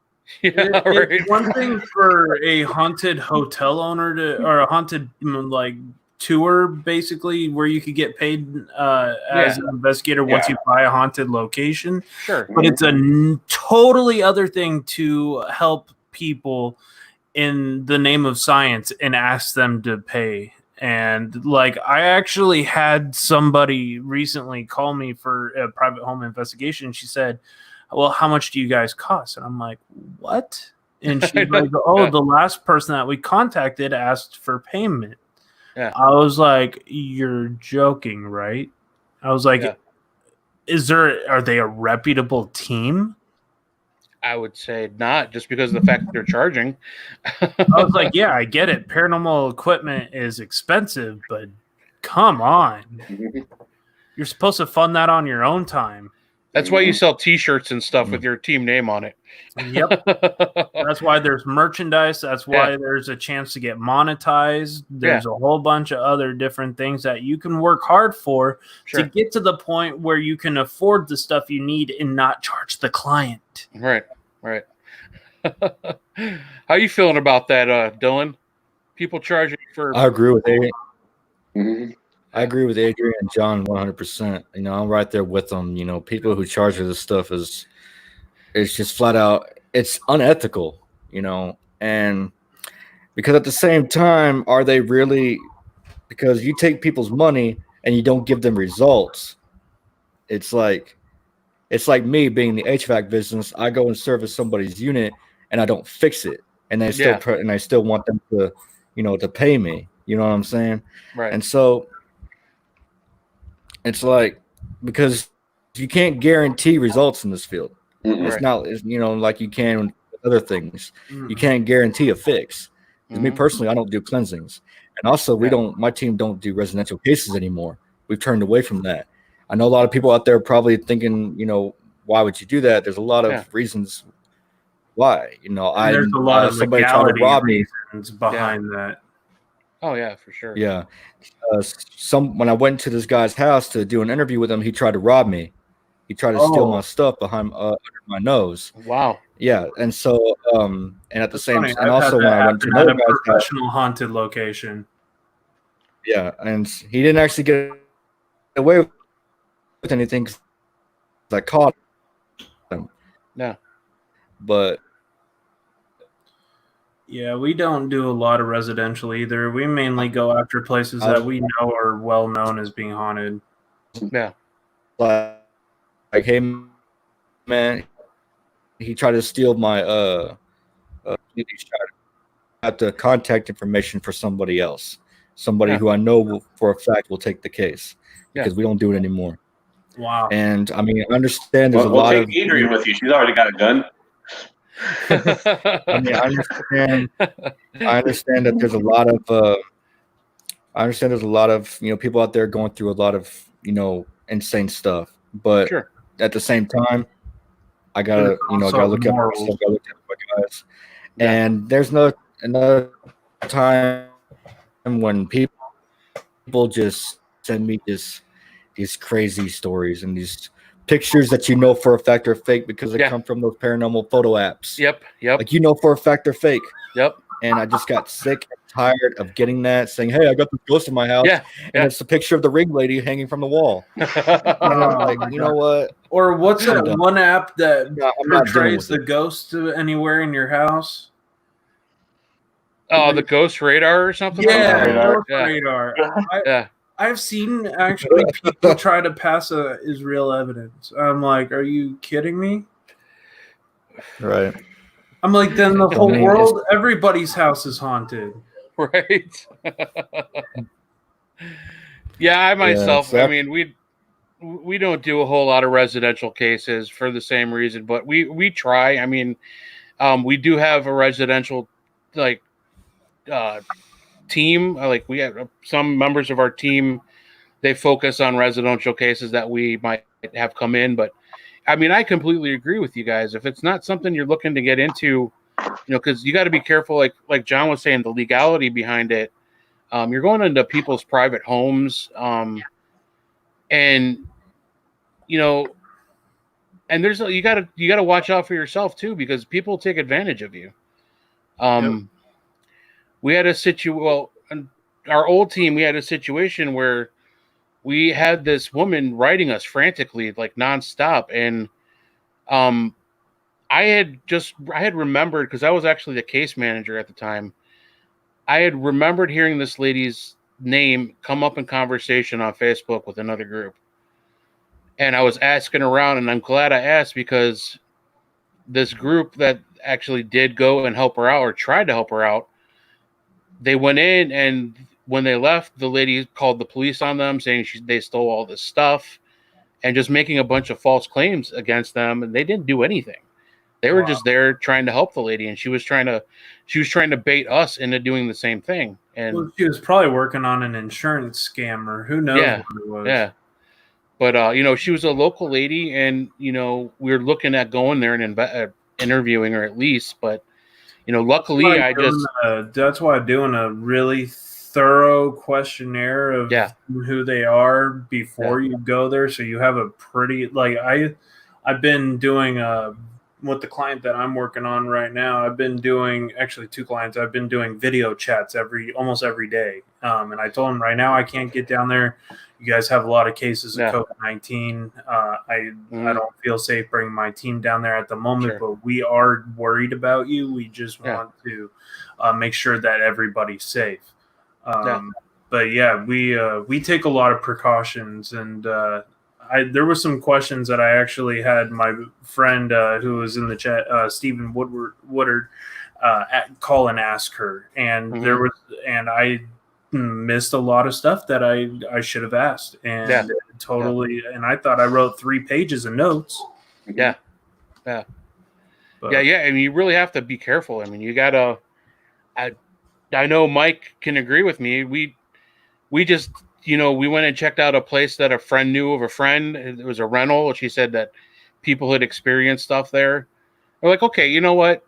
Yeah, right. It's one thing for a haunted hotel owner to, or a haunted like tour, basically, where you could get paid as an investigator once you buy a haunted location. Sure. But it's a totally other thing to help people in the name of science and ask them to pay. And like, I actually had somebody recently call me for a private home investigation. She said, well, how much do you guys cost? And I'm like, what? And she's like, oh, the last person that we contacted asked for payment. Yeah. I was like, you're joking, right? I was like, are they a reputable team? I would say not, just because of the fact that they're charging. I was like, yeah, I get it. Paranormal equipment is expensive, but come on. You're supposed to fund that on your own time. That's why you sell T-shirts and stuff with your team name on it. Yep. That's why there's merchandise. That's why there's a chance to get monetized. There's a whole bunch of other different things that you can work hard for to get to the point where you can afford the stuff you need and not charge the client. Right. How you feeling about that, Dylan? People charging for... I agree with Adrian. I agree with Adrian and John 100%. You know, I'm right there with them. You know, people who charge for this stuff it's just flat out, it's unethical, you know, and because at the same time, are they really, because you take people's money and you don't give them results. It's like me being in the HVAC business. I go and service somebody's unit and I don't fix it, and they still and I still want them to, you know, to pay me. You know what I'm saying? Right. And so it's like, because you can't guarantee results in this field. It's not, you know, like you can with other things. You can't guarantee a fix. Me personally, I don't do cleansings, and also my team don't do residential cases anymore. We've turned away from that. I know a lot of people out there probably thinking, you know, why would you do that? There's a lot of reasons why. You know, there's a lot of somebody tried to rob me behind that. Oh yeah, for sure. Yeah, when I went to this guy's house to do an interview with him, he tried to rob me. He tried to steal my stuff behind under my nose. Wow. Yeah, and so and at the same, and I've also when I went to another guy's professional haunted location. Yeah, and he didn't actually get away with anything because I caught him. Yeah. But yeah, we don't do a lot of residential either. We mainly go after places that we know are well known as being haunted. Yeah. Like, hey, man, he tried to steal my got the contact information for somebody else, who I know for a fact will take the case because we don't do it anymore. Wow. And I mean, I understand there's a lot take of Adrian with you. She's already got a gun. I mean, I understand that there's a lot of you know, people out there going through a lot of, you know, insane stuff, but at the same time, I gotta look at myself, gotta look at my guys. And there's another time when people just send me these crazy stories and these pictures that you know for a fact are fake because they come from those paranormal photo apps. Yep. Like, you know for a fact they're fake. Yep. And I just got sick and tired of getting that, saying, hey, I got this ghost in my house. And it's a picture of the ring lady hanging from the wall. And I'm like, you know what? Or what's that one app that portrays the it. ghost anywhere in your house? Oh, the Ghost Radar or something? Yeah, Ghost Radar. I've seen actually people try to pass as real evidence. I'm like, are you kidding me? Right. I'm like, then the whole world, everybody's house is haunted. Right. I myself, I mean, we don't do a whole lot of residential cases for the same reason, but we try. I mean, we do have a residential team. Like, we have some members of our team, they focus on residential cases that we might have come in. But I mean, I completely agree with you guys. If it's not something you're looking to get into, you know, because you got to be careful, like John was saying, the legality behind it. You're going into people's private homes, and you know, and there's you gotta watch out for yourself too, because people take advantage of you. We had our old team, we had a situation where we had this woman writing us frantically, like nonstop, and I had remembered, because I was actually the case manager at the time. I had remembered hearing this lady's name come up in conversation on Facebook with another group. And I was asking around, and I'm glad I asked, because this group that actually did go and help her out, or tried to help her out, they went in, and when they left, the lady called the police on them, saying they stole all this stuff and just making a bunch of false claims against them, and they didn't do anything. They were just there trying to help the lady, and she was trying to bait us into doing the same thing. And she was probably working on an insurance scam, or who knows what it was. Yeah. But she was a local lady, and we were looking at going there and interviewing her at least. But luckily, that's why doing a really thorough questionnaire of who they are before you go there, so you have a pretty I've been doing with the client that I'm working on right now. I've been doing actually 2 clients. I've been doing video chats almost every day, and I told them right now I can't get down there. You guys have a lot of cases of COVID-19. I don't feel safe bringing my team down there at the moment, but we are worried about you. We just want to make sure that everybody's safe. But we take a lot of precautions, and there were some questions that I actually had my friend who was in the chat, Stephen Woodard, call and ask her, and I missed a lot of stuff that I should have asked, and and I thought I wrote 3 pages of notes. I mean, you really have to be careful. I mean, you gotta. I know Mike can agree with me. We just we went and checked out a place that a friend knew of a friend. It was a rental. She said that people had experienced stuff there. We're like, okay, you know what?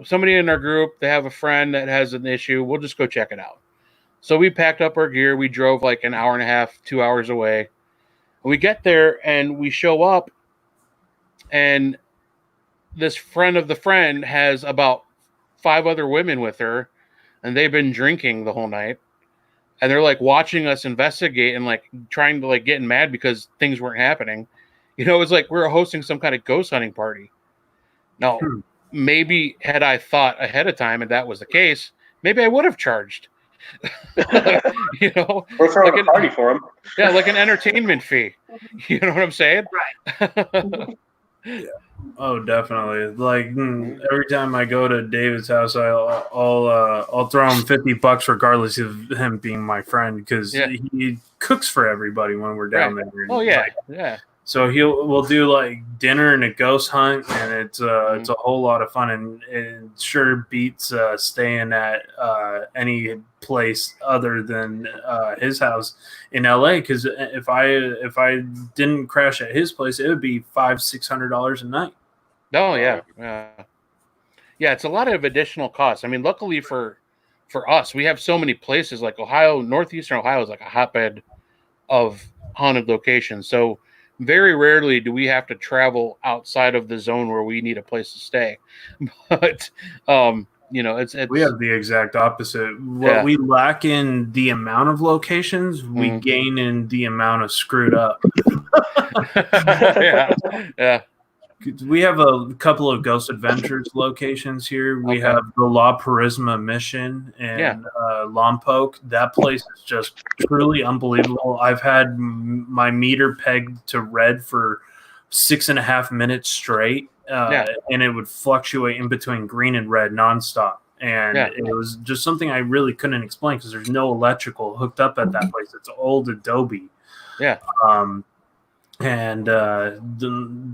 Somebody in our group, they have a friend that has an issue. We'll just go check it out. So we packed up our gear. We drove like an hour and a half, 2 hours away. We get there and we show up, and this friend of the friend has about 5 other women with her, and they've been drinking the whole night. And they're like watching us investigate and like trying to like getting mad because things weren't happening. It was like we were hosting some kind of ghost hunting party. Now, maybe had I thought ahead of time and that was the case, maybe I would have charged. We're throwing a party for them. Yeah, like an entertainment fee. You know what I'm saying? Right. Oh, definitely. Like every time I go to David's house, I'll throw him $50 regardless of him being my friend, because he cooks for everybody when we're down there. Oh yeah, So we'll do like dinner and a ghost hunt, and it's a whole lot of fun, and it sure beats staying at any place other than his house in LA. Because if I didn't crash at his place, it would be $500-$600 a night. Oh yeah. It's a lot of additional costs. I mean, luckily for us, we have so many places like Ohio, northeastern Ohio is like a hotbed of haunted locations. So very rarely do we have to travel outside of the zone where we need a place to stay. But it's we have the exact opposite. What we lack in the amount of locations, we gain in the amount of screwed up. Yeah. We have a couple of Ghost Adventures locations here. We have the La Purisma Mission in Lompoc. That place is just truly unbelievable. I've had my meter pegged to red for 6.5 minutes straight, and it would fluctuate in between green and red nonstop. And it was just something I really couldn't explain, because there's no electrical hooked up at that place. It's old Adobe. Yeah. And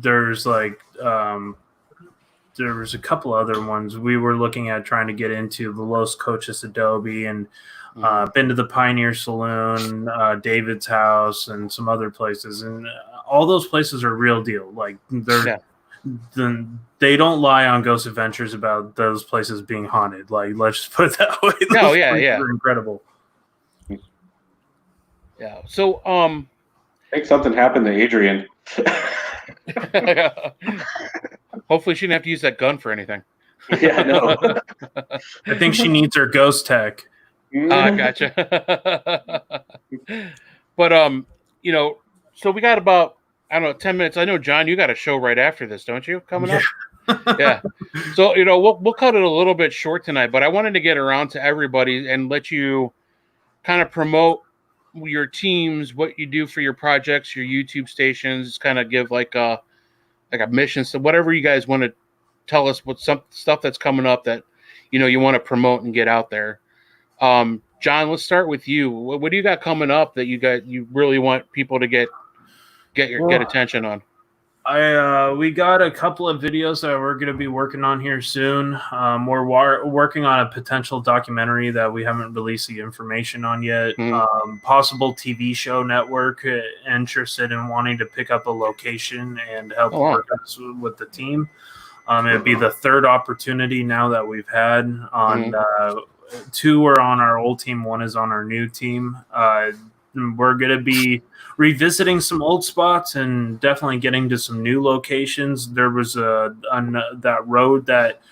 there's like there was a couple other ones we were looking at trying to get into, the Los Coches Adobe, and been to the Pioneer Saloon, David's house, and some other places, and all those places are real deal. Like then they don't lie on Ghost Adventures about those places being haunted. Like, let's just put it that way. No, Those yeah, places yeah. are incredible. Yeah. So, I think something happened to Adrian. hopefully she didn't have to use that gun for anything. Yeah, I know. I think she needs her ghost tech. Gotcha. But you know, so we got about, I don't know, 10 minutes. I know, John, you got a show right after this, don't you? Coming up. Yeah. So, you know, we'll cut it a little bit short tonight, but I wanted to get around to everybody and let you kind of promote your teams, what you do for your projects, your YouTube stations, kind of give like a mission. So whatever you guys want to tell us, what some stuff that's coming up that, you know, you want to promote and get out there. John, let's start with you. What do you got coming up that you really want people to get attention on? We got a couple of videos that we're going to be working on here soon. We're working on a potential documentary that we haven't released the information on yet. Possible TV show network interested in wanting to pick up a location and help work us with the team. It'd be the third opportunity now that we've had on. Two are on our old team. One is on our new team. We're going to be revisiting some old spots and definitely getting to some new locations. There was that road that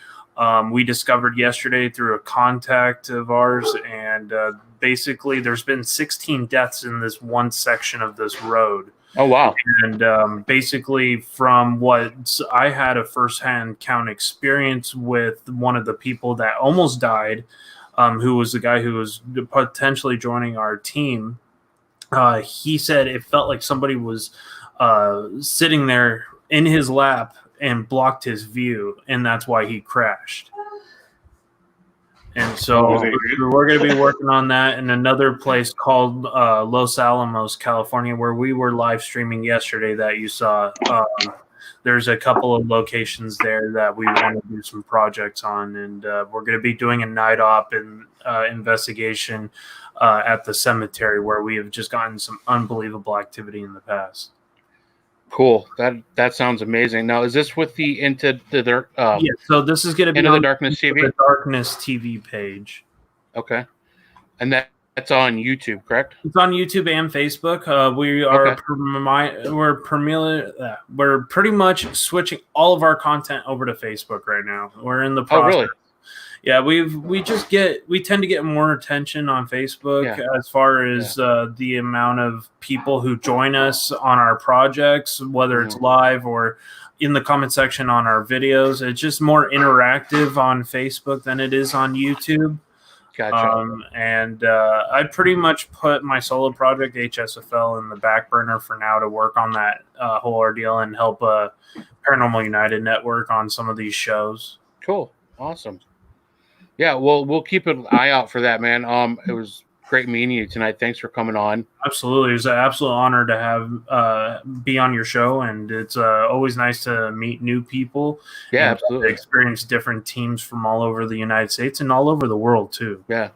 we discovered yesterday through a contact of ours, and basically there's been 16 deaths in this one section of this road. Oh, wow. And basically from what I had a firsthand count experience with one of the people that almost died, who was the guy who was potentially joining our team. He said it felt like somebody was sitting there in his lap and blocked his view, and that's why he crashed. And so we're going to be working on that in another place called Los Alamos, California, where we were live streaming yesterday that you saw. There's a couple of locations there that we want to do some projects on, and we're going to be doing a night op and investigation at the cemetery where we have just gotten some unbelievable activity in the past. Cool. That sounds amazing. Now, is this with the Into the Dark? Yeah. So this is going to be Into on the Darkness TV. The Darkness TV page. Okay, and that's on YouTube, correct? It's on YouTube and Facebook. We are we're pretty much switching all of our content over to Facebook right now. We're in the process. Oh, really? Yeah, we tend to get more attention on Facebook as far as the amount of people who join us on our projects, whether it's live or in the comment section on our videos. It's just more interactive on Facebook than it is on YouTube. Gotcha. And I pretty much put my solo project HSFL in the back burner for now to work on that whole ordeal and help Paranormal United network on some of these shows. Cool. Awesome. Yeah, well, we'll keep an eye out for that, man. It was great meeting you tonight. Thanks for coming on. Absolutely. It's an absolute honor to have be on your show, and it's always nice to meet new people. Yeah, and absolutely. Experience different teams from all over the United States and all over the world too. Yeah.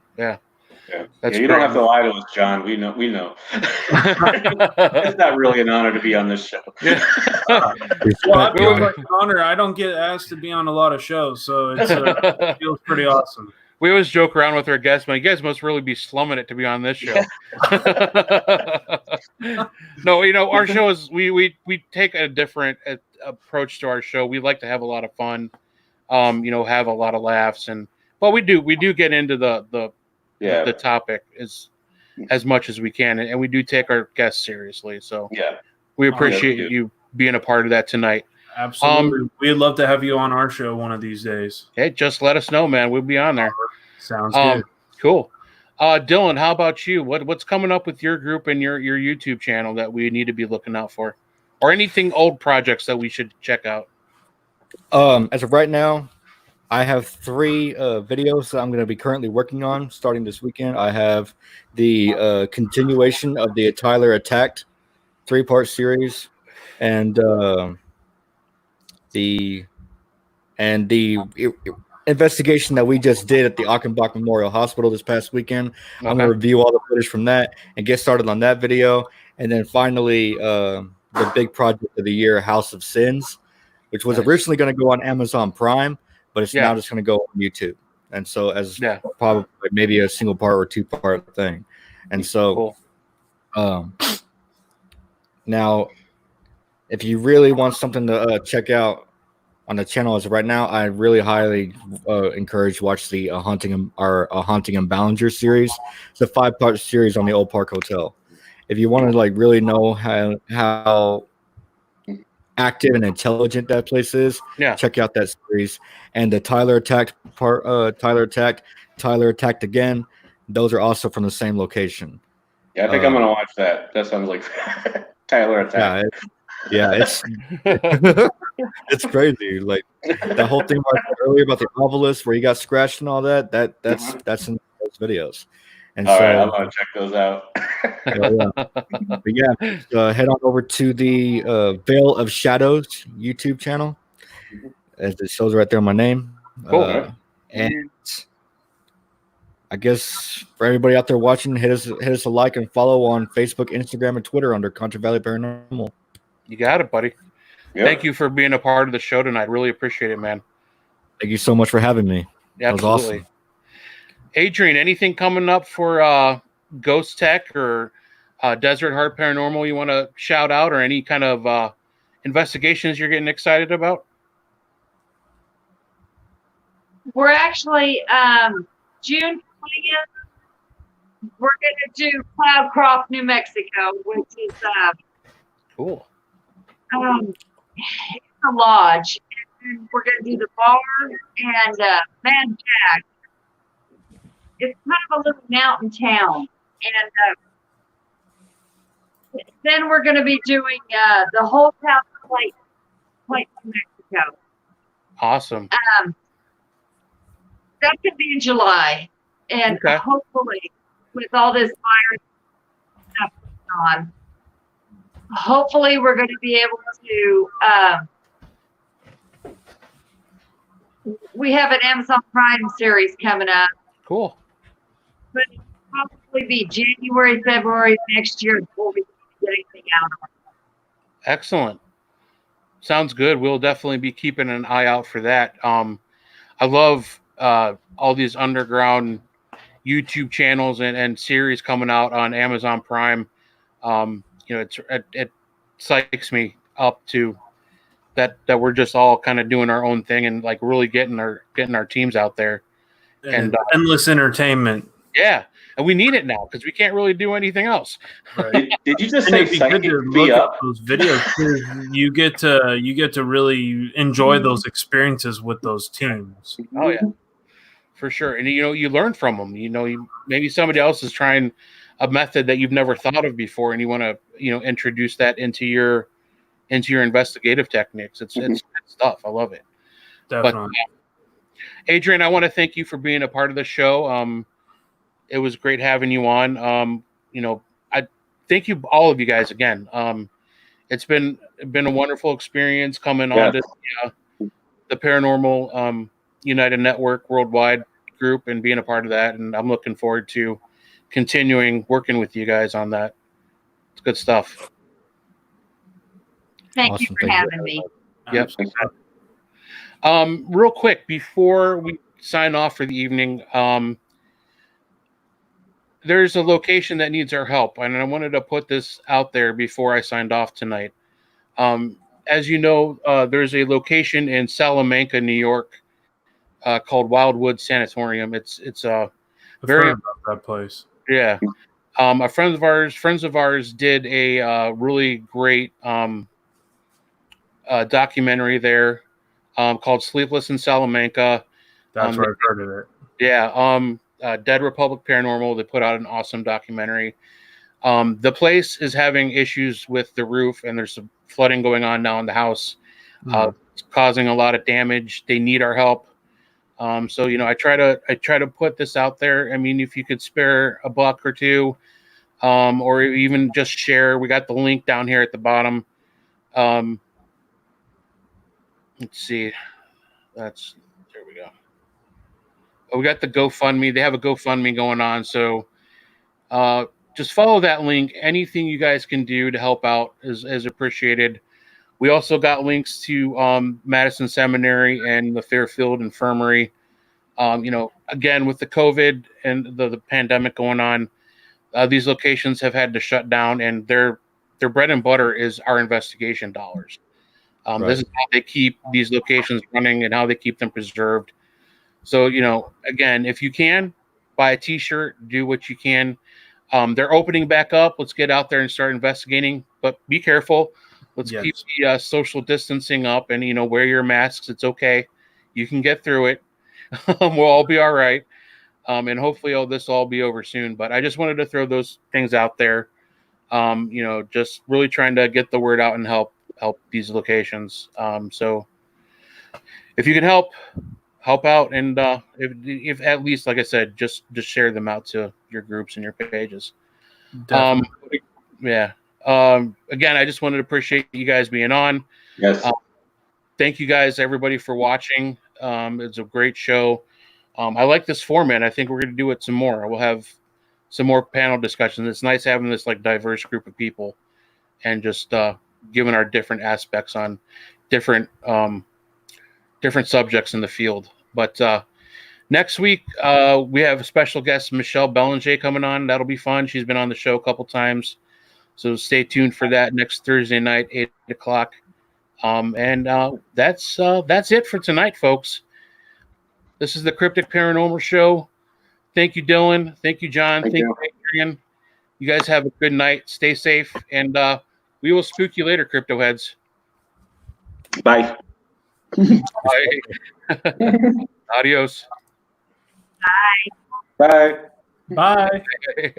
That's you don't have to lie to us, John. We know. It's not really an honor to be on this show. Well, it feels like an honor. I don't get asked to be on a lot of shows, so it feels pretty awesome. We always joke around with our guests, but you guys must really be slumming it to be on this show. No, our show is we take a different approach to our show. We like to have a lot of fun, have a lot of laughs, but we do get into the topic as much as we can, and we do take our guests seriously. So we appreciate you being a part of that tonight. Absolutely. We'd love to have you on our show one of these days. Hey, just let us know, man. We'll be on there. Sounds good. Cool. Dylan, how about you? What's coming up with your group and your YouTube channel that we need to be looking out for? Or anything old projects that we should check out? As of right now, I have 3 videos that I'm going to be currently working on starting this weekend. I have the continuation of the Tyler Attacked 3-part series, and the investigation that we just did at the Achenbach Memorial Hospital this past weekend. Okay. I'm going to review all the footage from that and get started on that video. And then finally, the big project of the year, House of Sins, which was originally going to go on Amazon Prime, but it's now just going to go on YouTube. And so as probably maybe a single part or 2-part thing. And so now if you really want something to check out on the channel as of right now, I really highly encourage watch the Haunting and Ballinger series. It's a 5-part series on the Old Park Hotel. If you want to like really know how active and intelligent that place is, check out that series. And the Tyler Attacked part, Tyler Attacked Again, those are also from the same location. Yeah, I think I'm gonna watch that. That sounds like Tyler Attack. Yeah, it's it's crazy. Like the whole thing earlier about the obelisk where he got scratched and all that. That's in those videos. And all so, right, I'm gonna check those out. But head on over to the Veil of Shadows YouTube channel, as it shows right there on my name. And I guess for everybody out there watching, hit us a like and follow on Facebook, Instagram, and Twitter under Contra Valley Paranormal. You got it, buddy. Yep. Thank you for being a part of the show tonight. Really appreciate it, man. Thank you so much for having me. Absolutely. That was awesome. Adrian, anything coming up for Ghost Tech or Desert Heart Paranormal you want to shout out, or any kind of investigations you're getting excited about? We're actually June 20th. We're going to do Cloudcroft, New Mexico, which is cool. It's a lodge, and we're going to do the bar and Mad Jack. It's kind of a little mountain town, and then we're going to be doing the whole town Plate, New Mexico. Awesome. That could be in July, and hopefully, with all this virus stuff going on, hopefully we're going to be able to. We have an Amazon Prime series coming up. Cool. But it'll probably be January, February next year before we get anything out of it. Excellent. Sounds good. We'll definitely be keeping an eye out for that. I love all these underground YouTube channels and series coming out on Amazon Prime. It psychs me up to that we're just all kind of doing our own thing and like really getting our teams out there. And endless entertainment. Yeah, and we need it now because we can't really do anything else. Right. Did you just say psychic me up? Those videos, you get to really enjoy those experiences with those teams. Oh yeah, for sure. And you learn from them. Maybe somebody else is trying a method that you've never thought of before, and you want to introduce that into your investigative techniques. It's good stuff. I love it. Definitely. But, Adrian, I want to thank you for being a part of the show. It was great having you on. I thank you, all of you guys, again. It's been a wonderful experience coming on to the Paranormal United Network Worldwide group and being a part of that. And I'm looking forward to continuing working with you guys on that. It's good stuff. Thank you for having me. Yep. Real quick, before we sign off for the evening, there's a location that needs our help, and I wanted to put this out there before I signed off tonight. As you know, there's a location in Salamanca, New York, called Wildwood Sanatorium. It's a very about that place. Yeah. A friends of ours did a really great documentary there called Sleepless in Salamanca. That's where I've heard of it. Yeah. Dead Republic Paranormal, they put out an awesome documentary. The place is having issues with the roof, and there's some flooding going on now in the house. It's causing a lot of damage. They need our help. So I try to put this out there. I mean, if you could spare a buck or two, or even just share, we got the link down here at the bottom. Let's see. There we go. We got the GoFundMe. They have a GoFundMe going on. So just follow that link. Anything you guys can do to help out is appreciated. We also got links to Madison Seminary and the Fairfield Infirmary. Again, with the COVID and the pandemic going on, these locations have had to shut down, and their bread and butter is our investigation dollars. Right. This is how they keep these locations running and how they keep them preserved. So, again, if you can, buy a T-shirt, do what you can. They're opening back up. Let's get out there and start investigating, but be careful. Let's keep the social distancing up and, wear your masks. It's okay. You can get through it. We'll all be all right. And hopefully this will all be over soon. But I just wanted to throw those things out there. Just really trying to get the word out and help these locations. So if you can help out, and if at least, like I said, just share them out to your groups and your pages. Yeah. Again, I just wanted to appreciate you guys being on. Yes. Thank you guys, everybody, for watching. It's a great show. I like this format. I think we're going to do it some more. We'll have some more panel discussions. It's nice having this diverse group of people and just giving our different aspects on different subjects in the field. But next week, we have a special guest, Michelle Belanger, coming on. That'll be fun. She's been on the show a couple times. So stay tuned for that next Thursday night, 8 o'clock. And that's it for tonight, folks. This is the Cryptic Paranormal Show. Thank you, Dylan. Thank you, John. Thank you, Adrian. You guys have a good night. Stay safe. And we will spook you later, crypto heads. Bye. Bye. Adios. Bye. Bye. Bye.